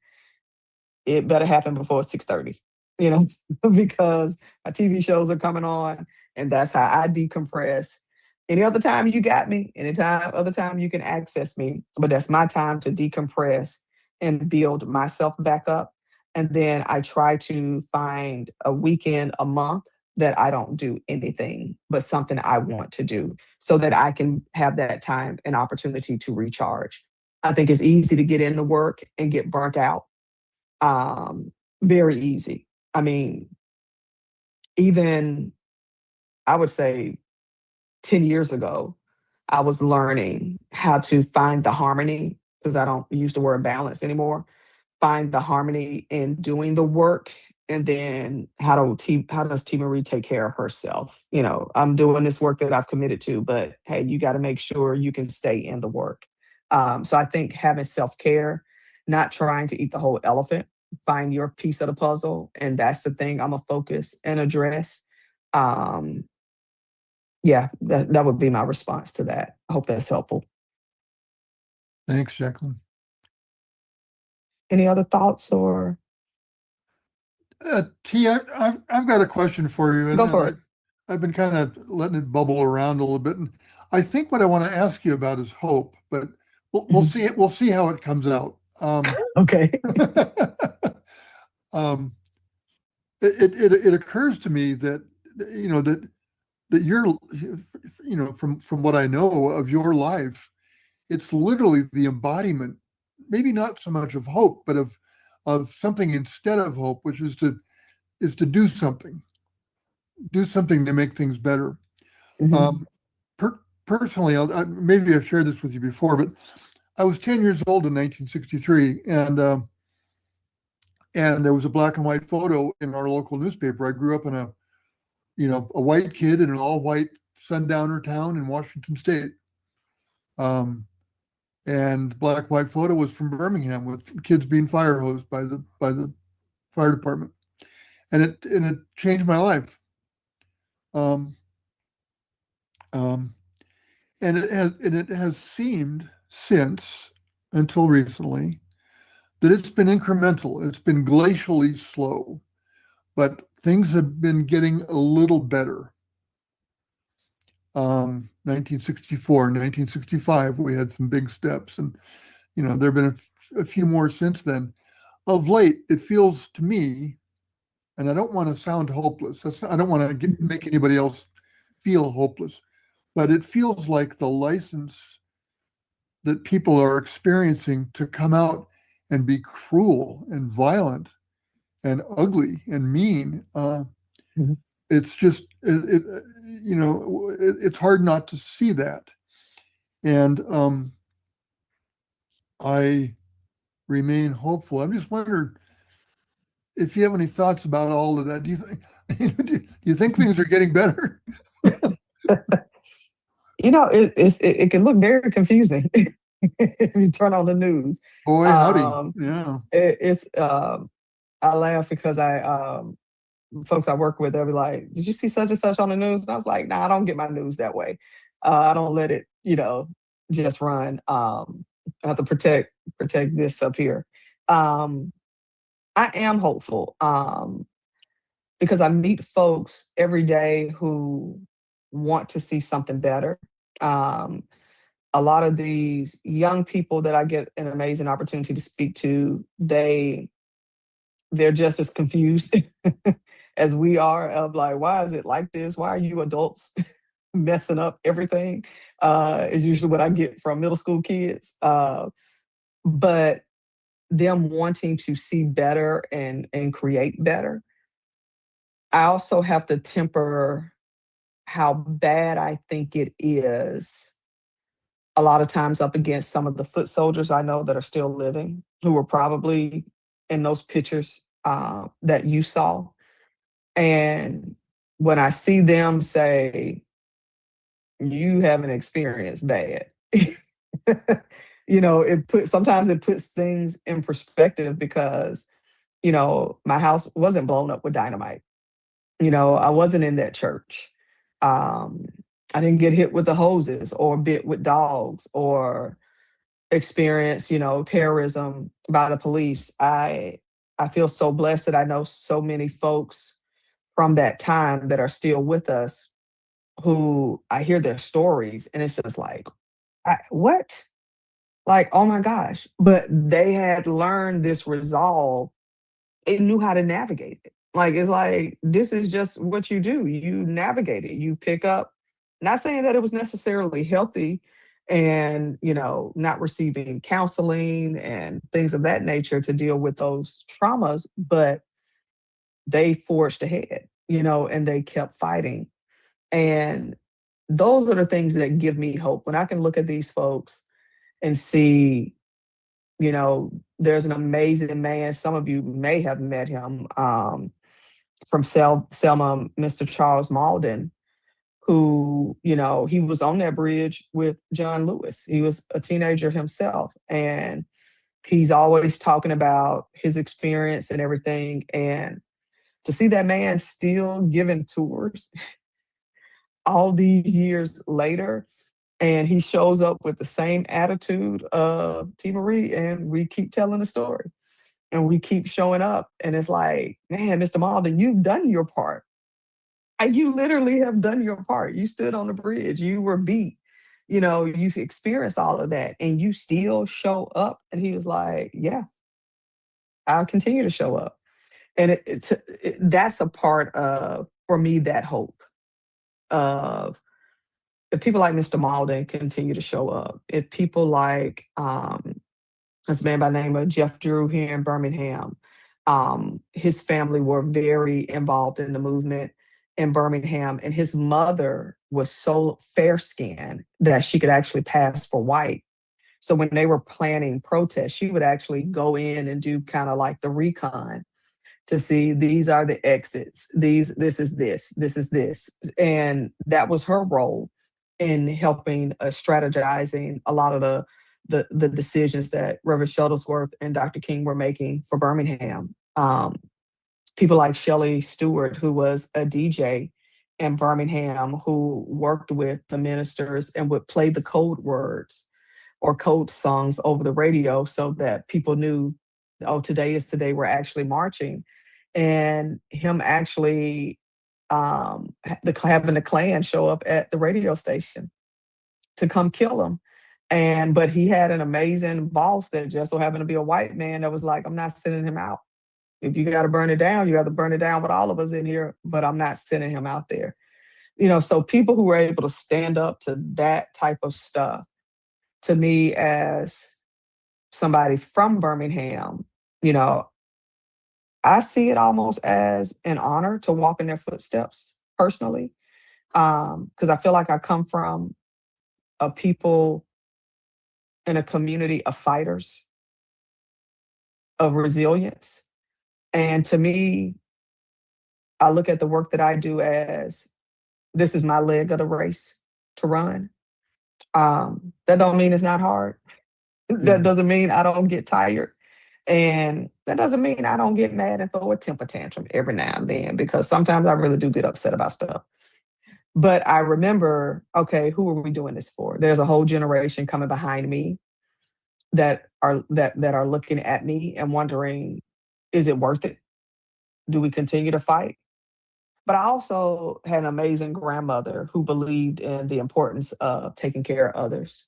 Speaker 3: it better happen before 6:30, you know, because my TV shows are coming on, and that's how I decompress. Any other time you got me, anytime, other time you can access me, but that's my time to decompress and build myself back up. And then I try to find a weekend a month that I don't do anything but something I want to do so that I can have that time and opportunity to recharge. I think it's easy to get into work and get burnt out, um, very easy. I mean, even I would say 10 years ago, I was learning how to find the harmony, because I don't use the word balance anymore. Find the harmony in doing the work, and then how does T Marie take care of herself? I'm doing this work that I've committed to, but hey, you got to make sure you can stay in the work. So I think having self-care, not trying to eat the whole elephant, find your piece of the puzzle, and that's the thing I'm gonna focus and address. Um, yeah, that would be my response to that. I hope that's helpful.
Speaker 1: Thanks, Jacqueline.
Speaker 3: Any other thoughts or
Speaker 1: T, I've got a question for you,
Speaker 3: go for it?
Speaker 1: I've been kind of letting it bubble around a little bit, and I think what I want to ask you about is hope, but we'll see it. We'll see how it comes out.
Speaker 3: Okay.
Speaker 1: um, it occurs to me that that you're, from what I know of your life, it's literally the embodiment, maybe not so much of hope, but of something instead of hope, which is to do something to make things better.
Speaker 3: Mhm.
Speaker 1: Personally, maybe I've shared this with you before, but I was 10 years old in 1963, and there was a black and white photo in our local newspaper. I grew up in a white kid in an all white sundowner town in Washington State. And the black white photo was from Birmingham with kids being fire hosed by the fire department, and it changed my life. Um, um, and it has seemed since, until recently, that it's been incremental. It's been glacially slow, but things have been getting a little better. 1964, 1965, we had some big steps, and there have been a few more since then. Of late, it feels to me, and I don't want to sound hopeless. I don't want to make anybody else feel hopeless, but it feels like the license that people are experiencing to come out and be cruel and violent and ugly and mean.
Speaker 3: Mhm.
Speaker 1: It's just it's hard not to see that. And I remain hopeful. I'm just wondering if you have any thoughts about all of that. Do you think do you think things are getting better?
Speaker 3: It can look very confusing if you turn on the news.
Speaker 1: Boy, howdy.
Speaker 3: Um,
Speaker 1: Yeah.
Speaker 3: I laugh because folks I work with, they'll be like, "Did you see such and such on the news?" And I was like, "Nah, I don't get my news that way. I don't let it, just run. I have to protect this up here." I am hopeful because I meet folks every day who want to see something better. Um, a lot of these young people that I get an amazing opportunity to speak to, they're just as confused as we are of like, why is it like this? Why are you adults messing up everything? Is usually what I get from middle school kids. But them wanting to see better and create better. I also have to temper how bad I think it is a lot of times up against some of the foot soldiers I know that are still living, who were probably in those pictures that you saw. And when I see them say, you haven't experienced bad, sometimes it puts things in perspective because, my house wasn't blown up with dynamite. I wasn't in that church. Um, I didn't get hit with the hoses or bit with dogs or experience, terrorism by the police. I feel so blessed that I know so many folks from that time that are still with us who I hear their stories and it's just like, what? Like, oh my gosh. But they had learned this resolve. It knew how to navigate it. Like, it's like, this is just what you do. You navigate it. You pick up, not saying that it was necessarily healthy and, not receiving counseling and things of that nature to deal with those traumas, but they forged ahead, and they kept fighting. And those are the things that give me hope when I can look at these folks and see, there's an amazing man. Some of you may have met him from Selma, Mr. Charles Malden, who, he was on that bridge with John Lewis. He was a teenager himself. And he's always talking about his experience and everything. And to see that man still giving tours all these years later, and he shows up with the same attitude of T. Marie, and we keep telling the story. And we keep showing up. And it's like, man, Mr. Malden, you've done your part. You literally have done your part. You stood on the bridge. You were beat. You've experienced all of that. And you still show up. And he was like, yeah, I'll continue to show up. And that's a part of, for me, that hope of if people like Mr. Malden continue to show up, if people like this man by the name of Jeff Drew here in Birmingham. His family were very involved in the movement in Birmingham, and his mother was so fair-skinned that she could actually pass for white. So when they were planning protests, she would actually go in and do kind of like the recon to see these are the exits, this is this. And that was her role in helping strategizing a lot of the decisions that Reverend Shuttlesworth and Dr. King were making for Birmingham. People like Shelley Stewart, who was a DJ in Birmingham, who worked with the ministers and would play the code words or code songs over the radio so that people knew, oh, today is today we're actually marching. And him actually having the Klan show up at the radio station to come kill him. But he had an amazing boss that just so happened to be a white man that was like, I'm not sending him out. If you got to burn it down, you have to burn it down with all of us in here, but I'm not sending him out there. So people who were able to stand up to that type of stuff, to me as somebody from Birmingham, I see it almost as an honor to walk in their footsteps personally. Because I feel like I come from a people in a community of fighters, of resilience. And to me, I look at the work that I do as this is my leg of the race to run. That don't mean it's not hard. That doesn't mean I don't get tired. And that doesn't mean I don't get mad and throw a temper tantrum every now and then, because sometimes I really do get upset about stuff. But I remember, okay, who are we doing this for? There's a whole generation coming behind me that are looking at me and wondering, is it worth it? Do we continue to fight? But I also had an amazing grandmother who believed in the importance of taking care of others.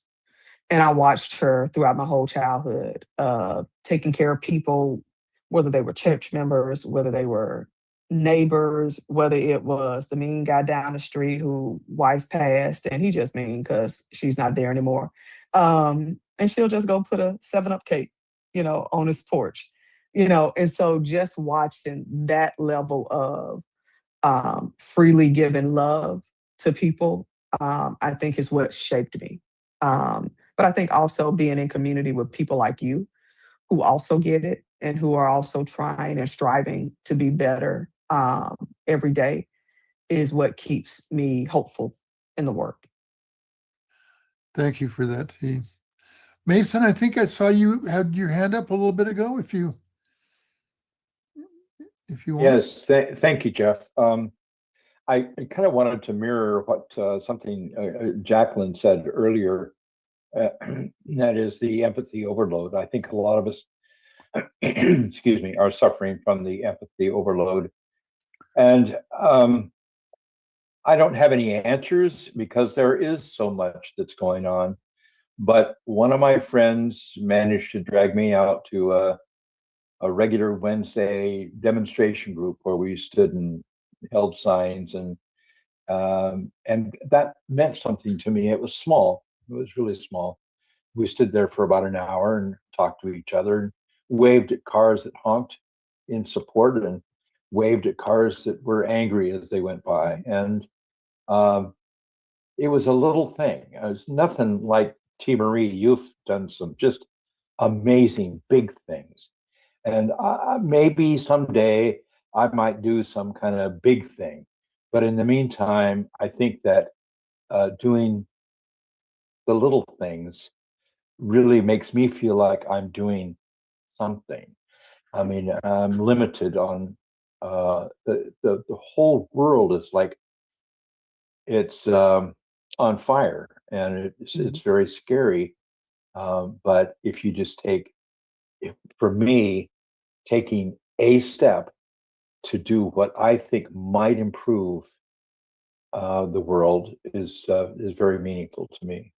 Speaker 3: And I watched her throughout my whole childhood, taking care of people, whether they were church members, whether they were neighbors, whether it was the mean guy down the street who wife passed, and he just mean because she's not there anymore. And she'll just go put a 7-Up cake, on his porch, And so just watching that level of freely giving love to people, I think is what shaped me. But I think also being in community with people like you who also get it and who are also trying and striving to be better every day is what keeps me hopeful in the work.
Speaker 1: Thank you for that, T. Mason, I think I saw you had your hand up a little bit ago. If you want.
Speaker 8: Yes, thank you, Jeff. I kind of wanted to mirror what something Jacqueline said earlier. That is the empathy overload. I think a lot of us, excuse me, are suffering from the empathy overload. And I don't have any answers because there is so much that's going on. But one of my friends managed to drag me out to a regular Wednesday demonstration group where we stood and held signs, and that meant something to me. It was small. It was really small. We stood there for about an hour and talked to each other and waved at cars that honked in support and waved at cars that were angry as they went by. And it was a little thing. It was nothing like T. Marie. You've done some just amazing big things. And maybe someday I might do some kind of big thing. But in the meantime, I think that doing the little things really makes me feel like I'm doing something. I mean, I'm limited on the whole world is like it's on fire, and it's very scary. But if you just for me, taking a step to do what I think might improve the world is very meaningful to me.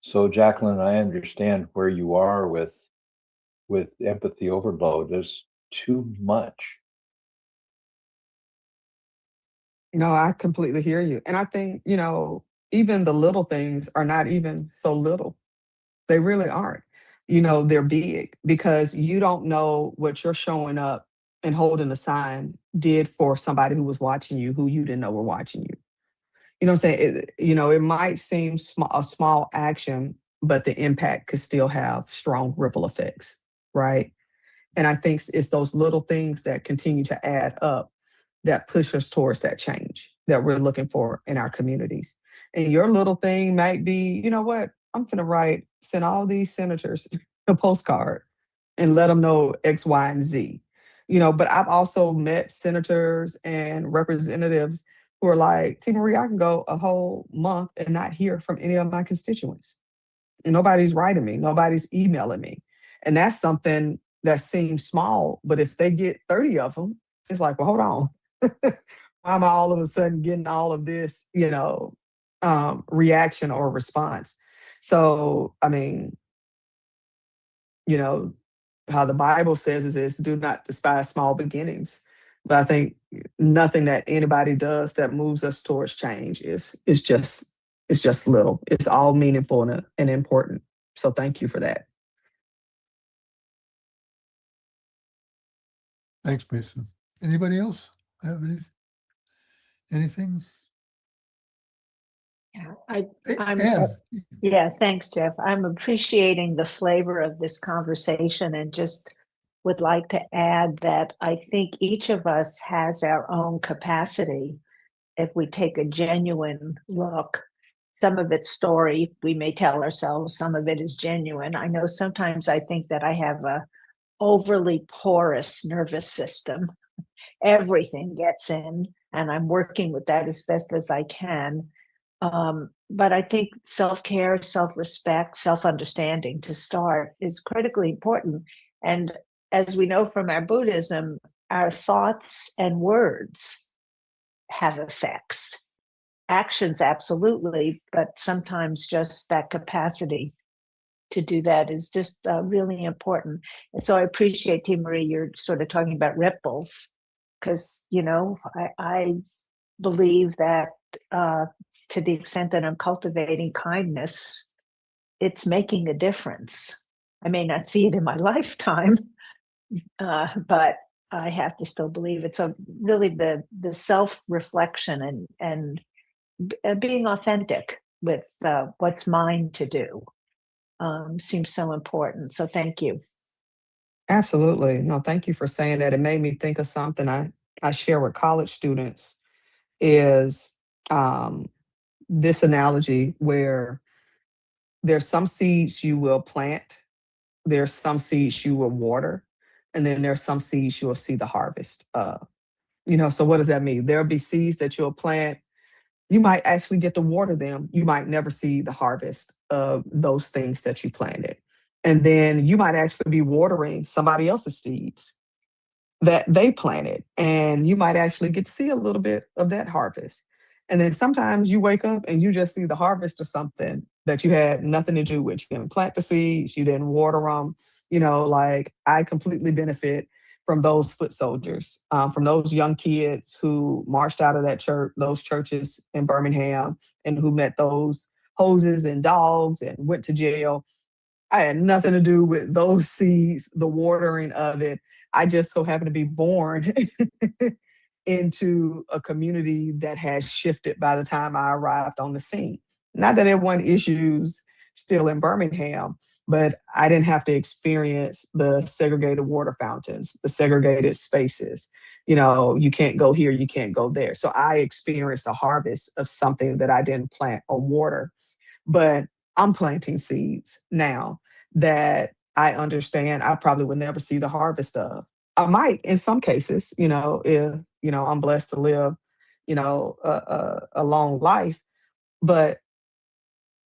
Speaker 8: So, Jacqueline, I understand where you are with empathy overload. There's too much.
Speaker 3: I completely hear you. And I think, even the little things are not even so little. They really aren't. They're big because you don't know what you're showing up and holding a sign did for somebody who was watching you, who you didn't know were watching you. You know what I'm saying? It might seem a small action, but the impact could still have strong ripple effects, right? And I think it's those little things that continue to add up that push us towards that change that we're looking for in our communities. And your little thing might be, you know what? I'm going to send all these senators a postcard and let them know X, Y, and Z. But I've also met senators and representatives who are like, T. Marie, I can go a whole month and not hear from any of my constituents. And nobody's writing me, nobody's emailing me. And that's something that seems small, but if they get 30 of them, it's like, well, hold on. Why am I all of a sudden getting all of this, reaction or response? So, I mean, how the Bible says is do not despise small beginnings. But I think nothing that anybody does that moves us towards change is just little. It's all meaningful and important. So thank you for that.
Speaker 1: Thanks, Mason. Anybody else have anything?
Speaker 4: Yeah. I'm
Speaker 1: Anne,
Speaker 4: Yeah, thanks, Jeff. I'm appreciating the flavor of this conversation and just would like to add that I think each of us has our own capacity. If we take a genuine look, some of it's story we may tell ourselves, some of it is genuine. I know sometimes I think that I have a overly porous nervous system. Everything gets in, and I'm working with that as best as I can. But I think self-care, self-respect, self-understanding to start is critically important. And as we know from our Buddhism, our thoughts and words have effects. Actions, absolutely, but sometimes just that capacity to do that is just really important. And so I appreciate, T. Marie, you're sort of talking about ripples, because, I believe that to the extent that I'm cultivating kindness, it's making a difference. I may not see it in my lifetime, but I have to still believe it. So really the self-reflection and being authentic with what's mine to do seems so important. So thank you.
Speaker 3: Absolutely. No, thank you for saying that. It made me think of something I share with college students is this analogy where there's some seeds you will plant, there's some seeds you will water, and then there's some seeds you will see the harvest of. So what does that mean? There'll be seeds that you'll plant. You might actually get to water them. You might never see the harvest of those things that you planted. And then you might actually be watering somebody else's seeds that they planted. And you might actually get to see a little bit of that harvest. And then sometimes you wake up and you just see the harvest of something that you had nothing to do with. You didn't plant the seeds, you didn't water them. Like I completely benefit from those foot soldiers, from those young kids who marched out of that church, those churches in Birmingham, and who met those hoses and dogs and went to jail. I had nothing to do with those seeds, the watering of it. I just so happened to be born into a community that had shifted by the time I arrived on the scene. Not that there weren't issues still in Birmingham, but I didn't have to experience the segregated water fountains, the segregated spaces. You can't go here, you can't go there. So I experienced a harvest of something that I didn't plant or water. But I'm planting seeds now that I understand I probably would never see the harvest of. I might in some cases, if, I'm blessed to live, a long life. But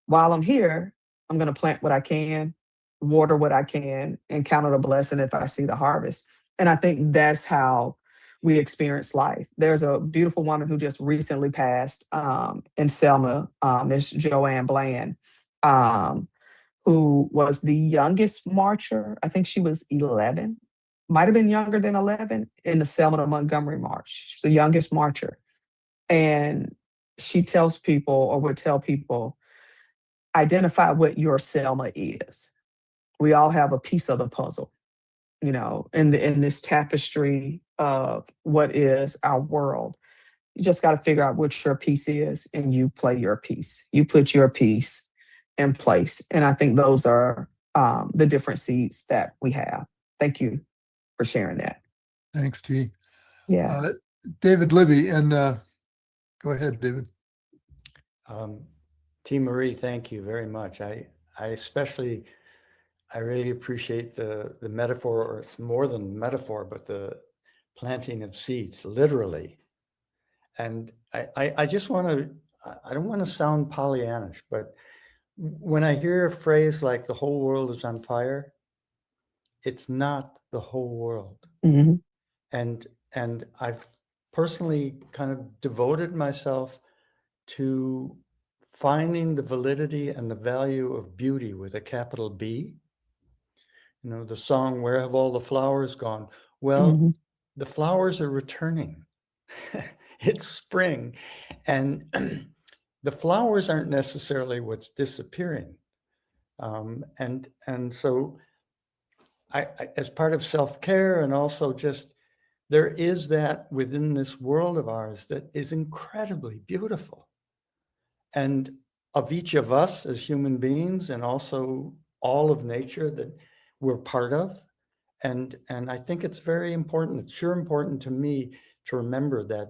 Speaker 3: while I'm here, I'm going to plant what I can, water what I can, and count it a blessing if I see the harvest. And I think that's how we experience life. There's a beautiful woman who just recently passed in Selma, Miss Joanne Bland, who was the youngest marcher. I think she was 11, might have been younger than 11 in the Selma to Montgomery March. She's the youngest marcher. And she tells people, or would tell people, identify what your Selma is. We all have a piece of the puzzle, in this tapestry of what is our world. You just got to figure out what your piece is and you play your piece. You put your piece in place. And I think those are the different seeds that we have. Thank you for sharing that.
Speaker 1: thanks, T.
Speaker 3: Yeah.
Speaker 1: David Libby, and go ahead, David.
Speaker 9: T. Marie, thank you very much. I really appreciate the metaphor, or it's more than metaphor, but the planting of seeds, literally. And I just want to, I don't want to sound Pollyannish, but when I hear a phrase like the whole world is on fire, it's not the whole world.
Speaker 3: Mm-hmm.
Speaker 9: And I've personally kind of devoted myself to finding the validity and the value of beauty with a capital B. The song, Where Have All the Flowers Gone? Well,
Speaker 3: Mm-hmm.
Speaker 9: the flowers are returning. It's spring. And the flowers aren't necessarily what's disappearing. And so I, as part of self-care, and also just, there is that within this world of ours that is incredibly beautiful. And of each of us as human beings, and also all of nature that we're part of. And I think it's very important. It's sure important to me to remember that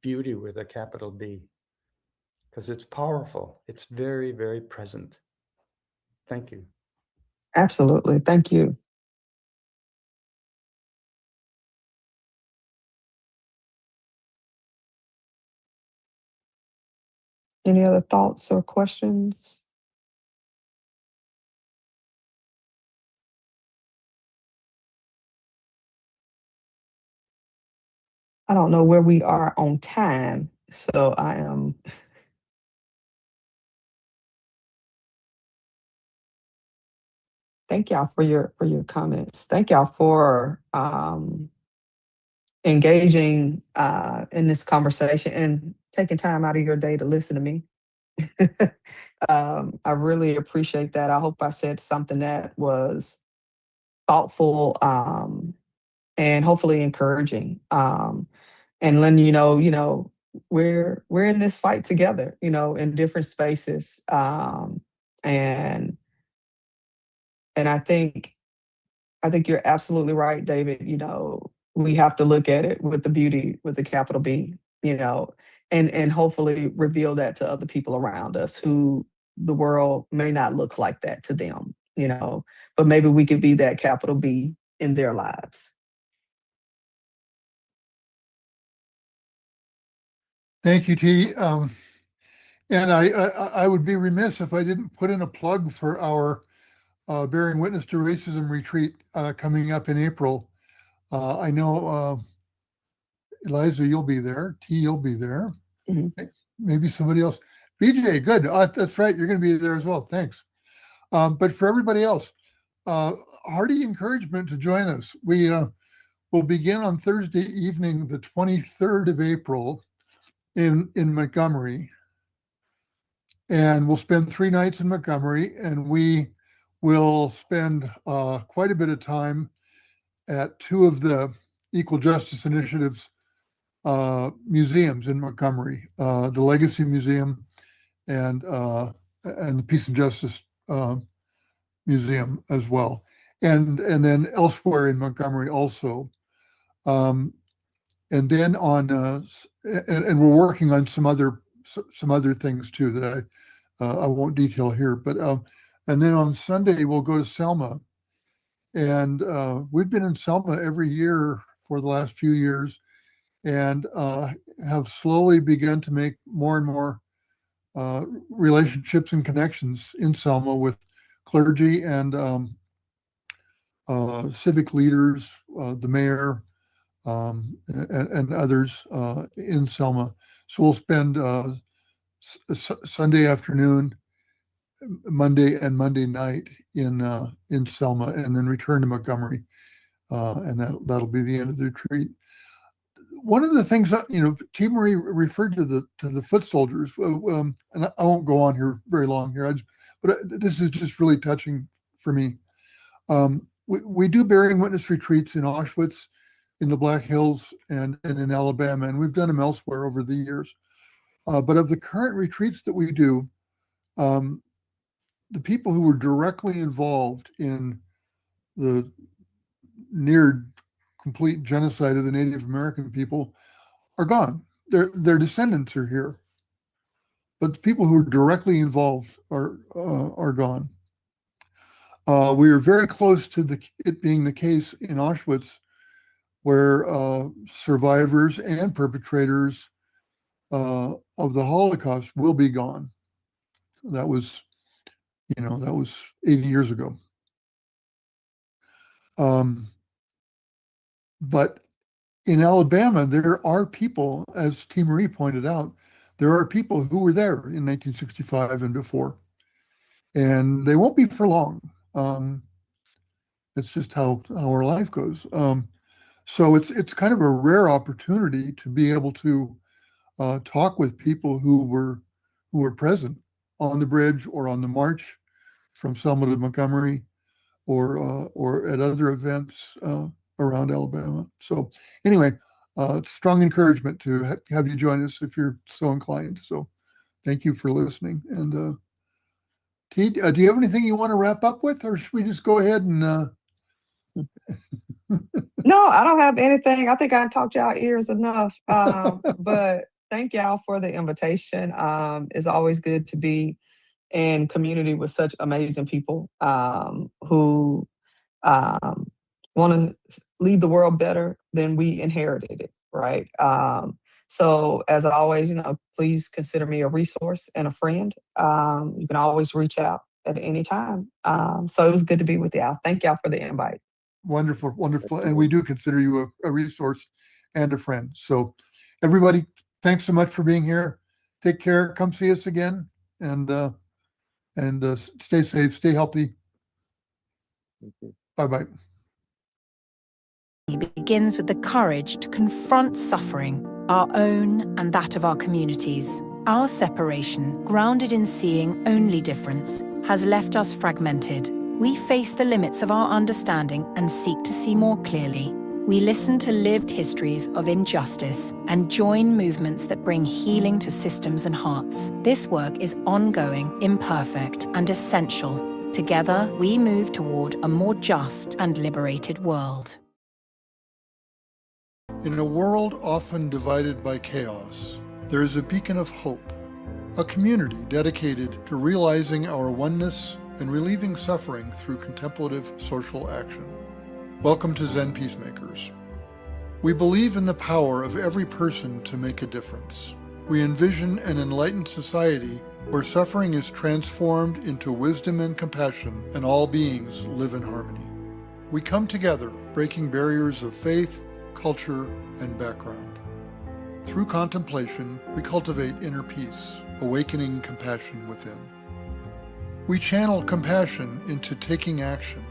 Speaker 9: beauty with a capital B, because it's powerful. It's very, very present. Thank you.
Speaker 3: Absolutely. Thank you. Any other thoughts or questions? I don't know where we are on time, so I am. Thank y'all for your comments. Thank y'all for engaging in this conversation and taking time out of your day to listen to me. I really appreciate that. I hope I said something that was thoughtful and hopefully encouraging. And letting you know, we're in this fight together, in different spaces. And I think you're absolutely right, David. We have to look at it with the beauty with the capital B, and hopefully reveal that to other people around us who the world may not look like that to them, but maybe we could be that capital B in their lives.
Speaker 1: Thank you, T. And I would be remiss if I didn't put in a plug for our Bearing Witness to Racism retreat coming up in April. I know Eliza, you'll be there. T, you'll be there.
Speaker 3: Mhm.
Speaker 1: Maybe somebody else. BJ, good. That's right. You're going to be there as well. Thanks. But for everybody else, hearty encouragement to join us. We will begin on Thursday evening, the 23rd of April in Montgomery. And we'll spend 3 nights in Montgomery, and we will spend quite a bit of time at 2 of the Equal Justice Initiative's museums in Montgomery, the Legacy Museum and the Peace and Justice Museum as well, and then elsewhere in Montgomery also. And then and we're working on some other things too that I won't detail here, but and then on Sunday we'll go to Selma, and we've been in Selma every year for the last few years, and have slowly begun to make more and more relationships and connections in Selma with clergy and civic leaders, the mayor, and others in Selma. So we'll spend Sunday afternoon, Monday and Monday night in Selma, and then return to Montgomery, and that'll be the end of the retreat. One of the things that T. Marie referred to the foot soldiers, and I won't go on here very long here, but this is just really touching for me. We do Bearing Witness retreats in Auschwitz, in the Black Hills, and in Alabama, and we've done them elsewhere over the years. But of the current retreats that we do, the people who were directly involved in the near complete genocide of the Native American people are gone. Their descendants are here, but the people who are directly involved are gone. We are very close to it being the case in Auschwitz, where survivors and perpetrators of the Holocaust will be gone. That was 80 years ago. But in Alabama, there are people, as T. Marie pointed out, there are people who were there in 1965 and before, and they won't be for long. It's just how our life goes. So it's kind of a rare opportunity to be able to talk with people who were present on the bridge or on the march from Selma to Montgomery, or at other events around Alabama. So anyway, strong encouragement to have you join us if you're so inclined. So Thank you for listening. And T, do you have anything you want to wrap up with, or should we just go ahead and
Speaker 3: No, I don't have anything. I think I talked y'all ears enough. But thank y'all for the invitation. It's always good to be in community with such amazing people who want to leave the world better than we inherited it, right? So as always, please consider me a resource and a friend. You can always reach out at any time. So it was good to be with y'all. Thank y'all for the invite.
Speaker 1: Wonderful, wonderful. And we do consider you a resource and a friend. So everybody, thanks so much for being here. Take care. Come see us again, and stay safe, stay healthy. Bye-bye.
Speaker 2: Begins with the courage to confront suffering, our own and that of our communities. Our separation, grounded in seeing only difference, has left us fragmented. We face the limits of our understanding and seek to see more clearly. We listen to lived histories of injustice and join movements that bring healing to systems and hearts. This work is ongoing, imperfect, and essential. Together, we move toward a more just and liberated world.
Speaker 1: In a world often divided by chaos, there is a beacon of hope, a community dedicated to realizing our oneness and relieving suffering through contemplative social action. Welcome to Zen Peacemakers. We believe in the power of every person to make a difference. We envision an enlightened society where suffering is transformed into wisdom and compassion, and all beings live in harmony. We come together, breaking barriers of faith, culture, and background. Through contemplation, we cultivate inner peace, awakening compassion within. We channel compassion into taking action.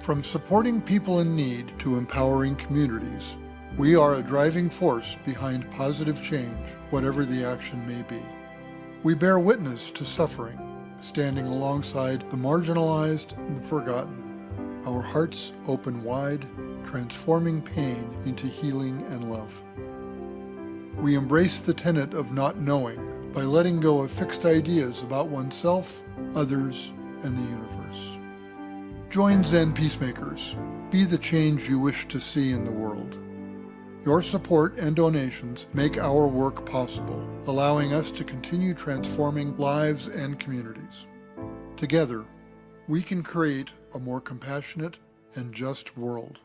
Speaker 1: From supporting people in need to empowering communities, we are a driving force behind positive change, whatever the action may be. We bear witness to suffering, standing alongside the marginalized and the forgotten. Our hearts open wide, transforming pain into healing and love. We embrace the tenet of not knowing by letting go of fixed ideas about oneself, others, and the universe. Join Zen Peacemakers. Be the change you wish to see in the world. Your support and donations make our work possible, allowing us to continue transforming lives and communities. Together, we can create a more compassionate and just world.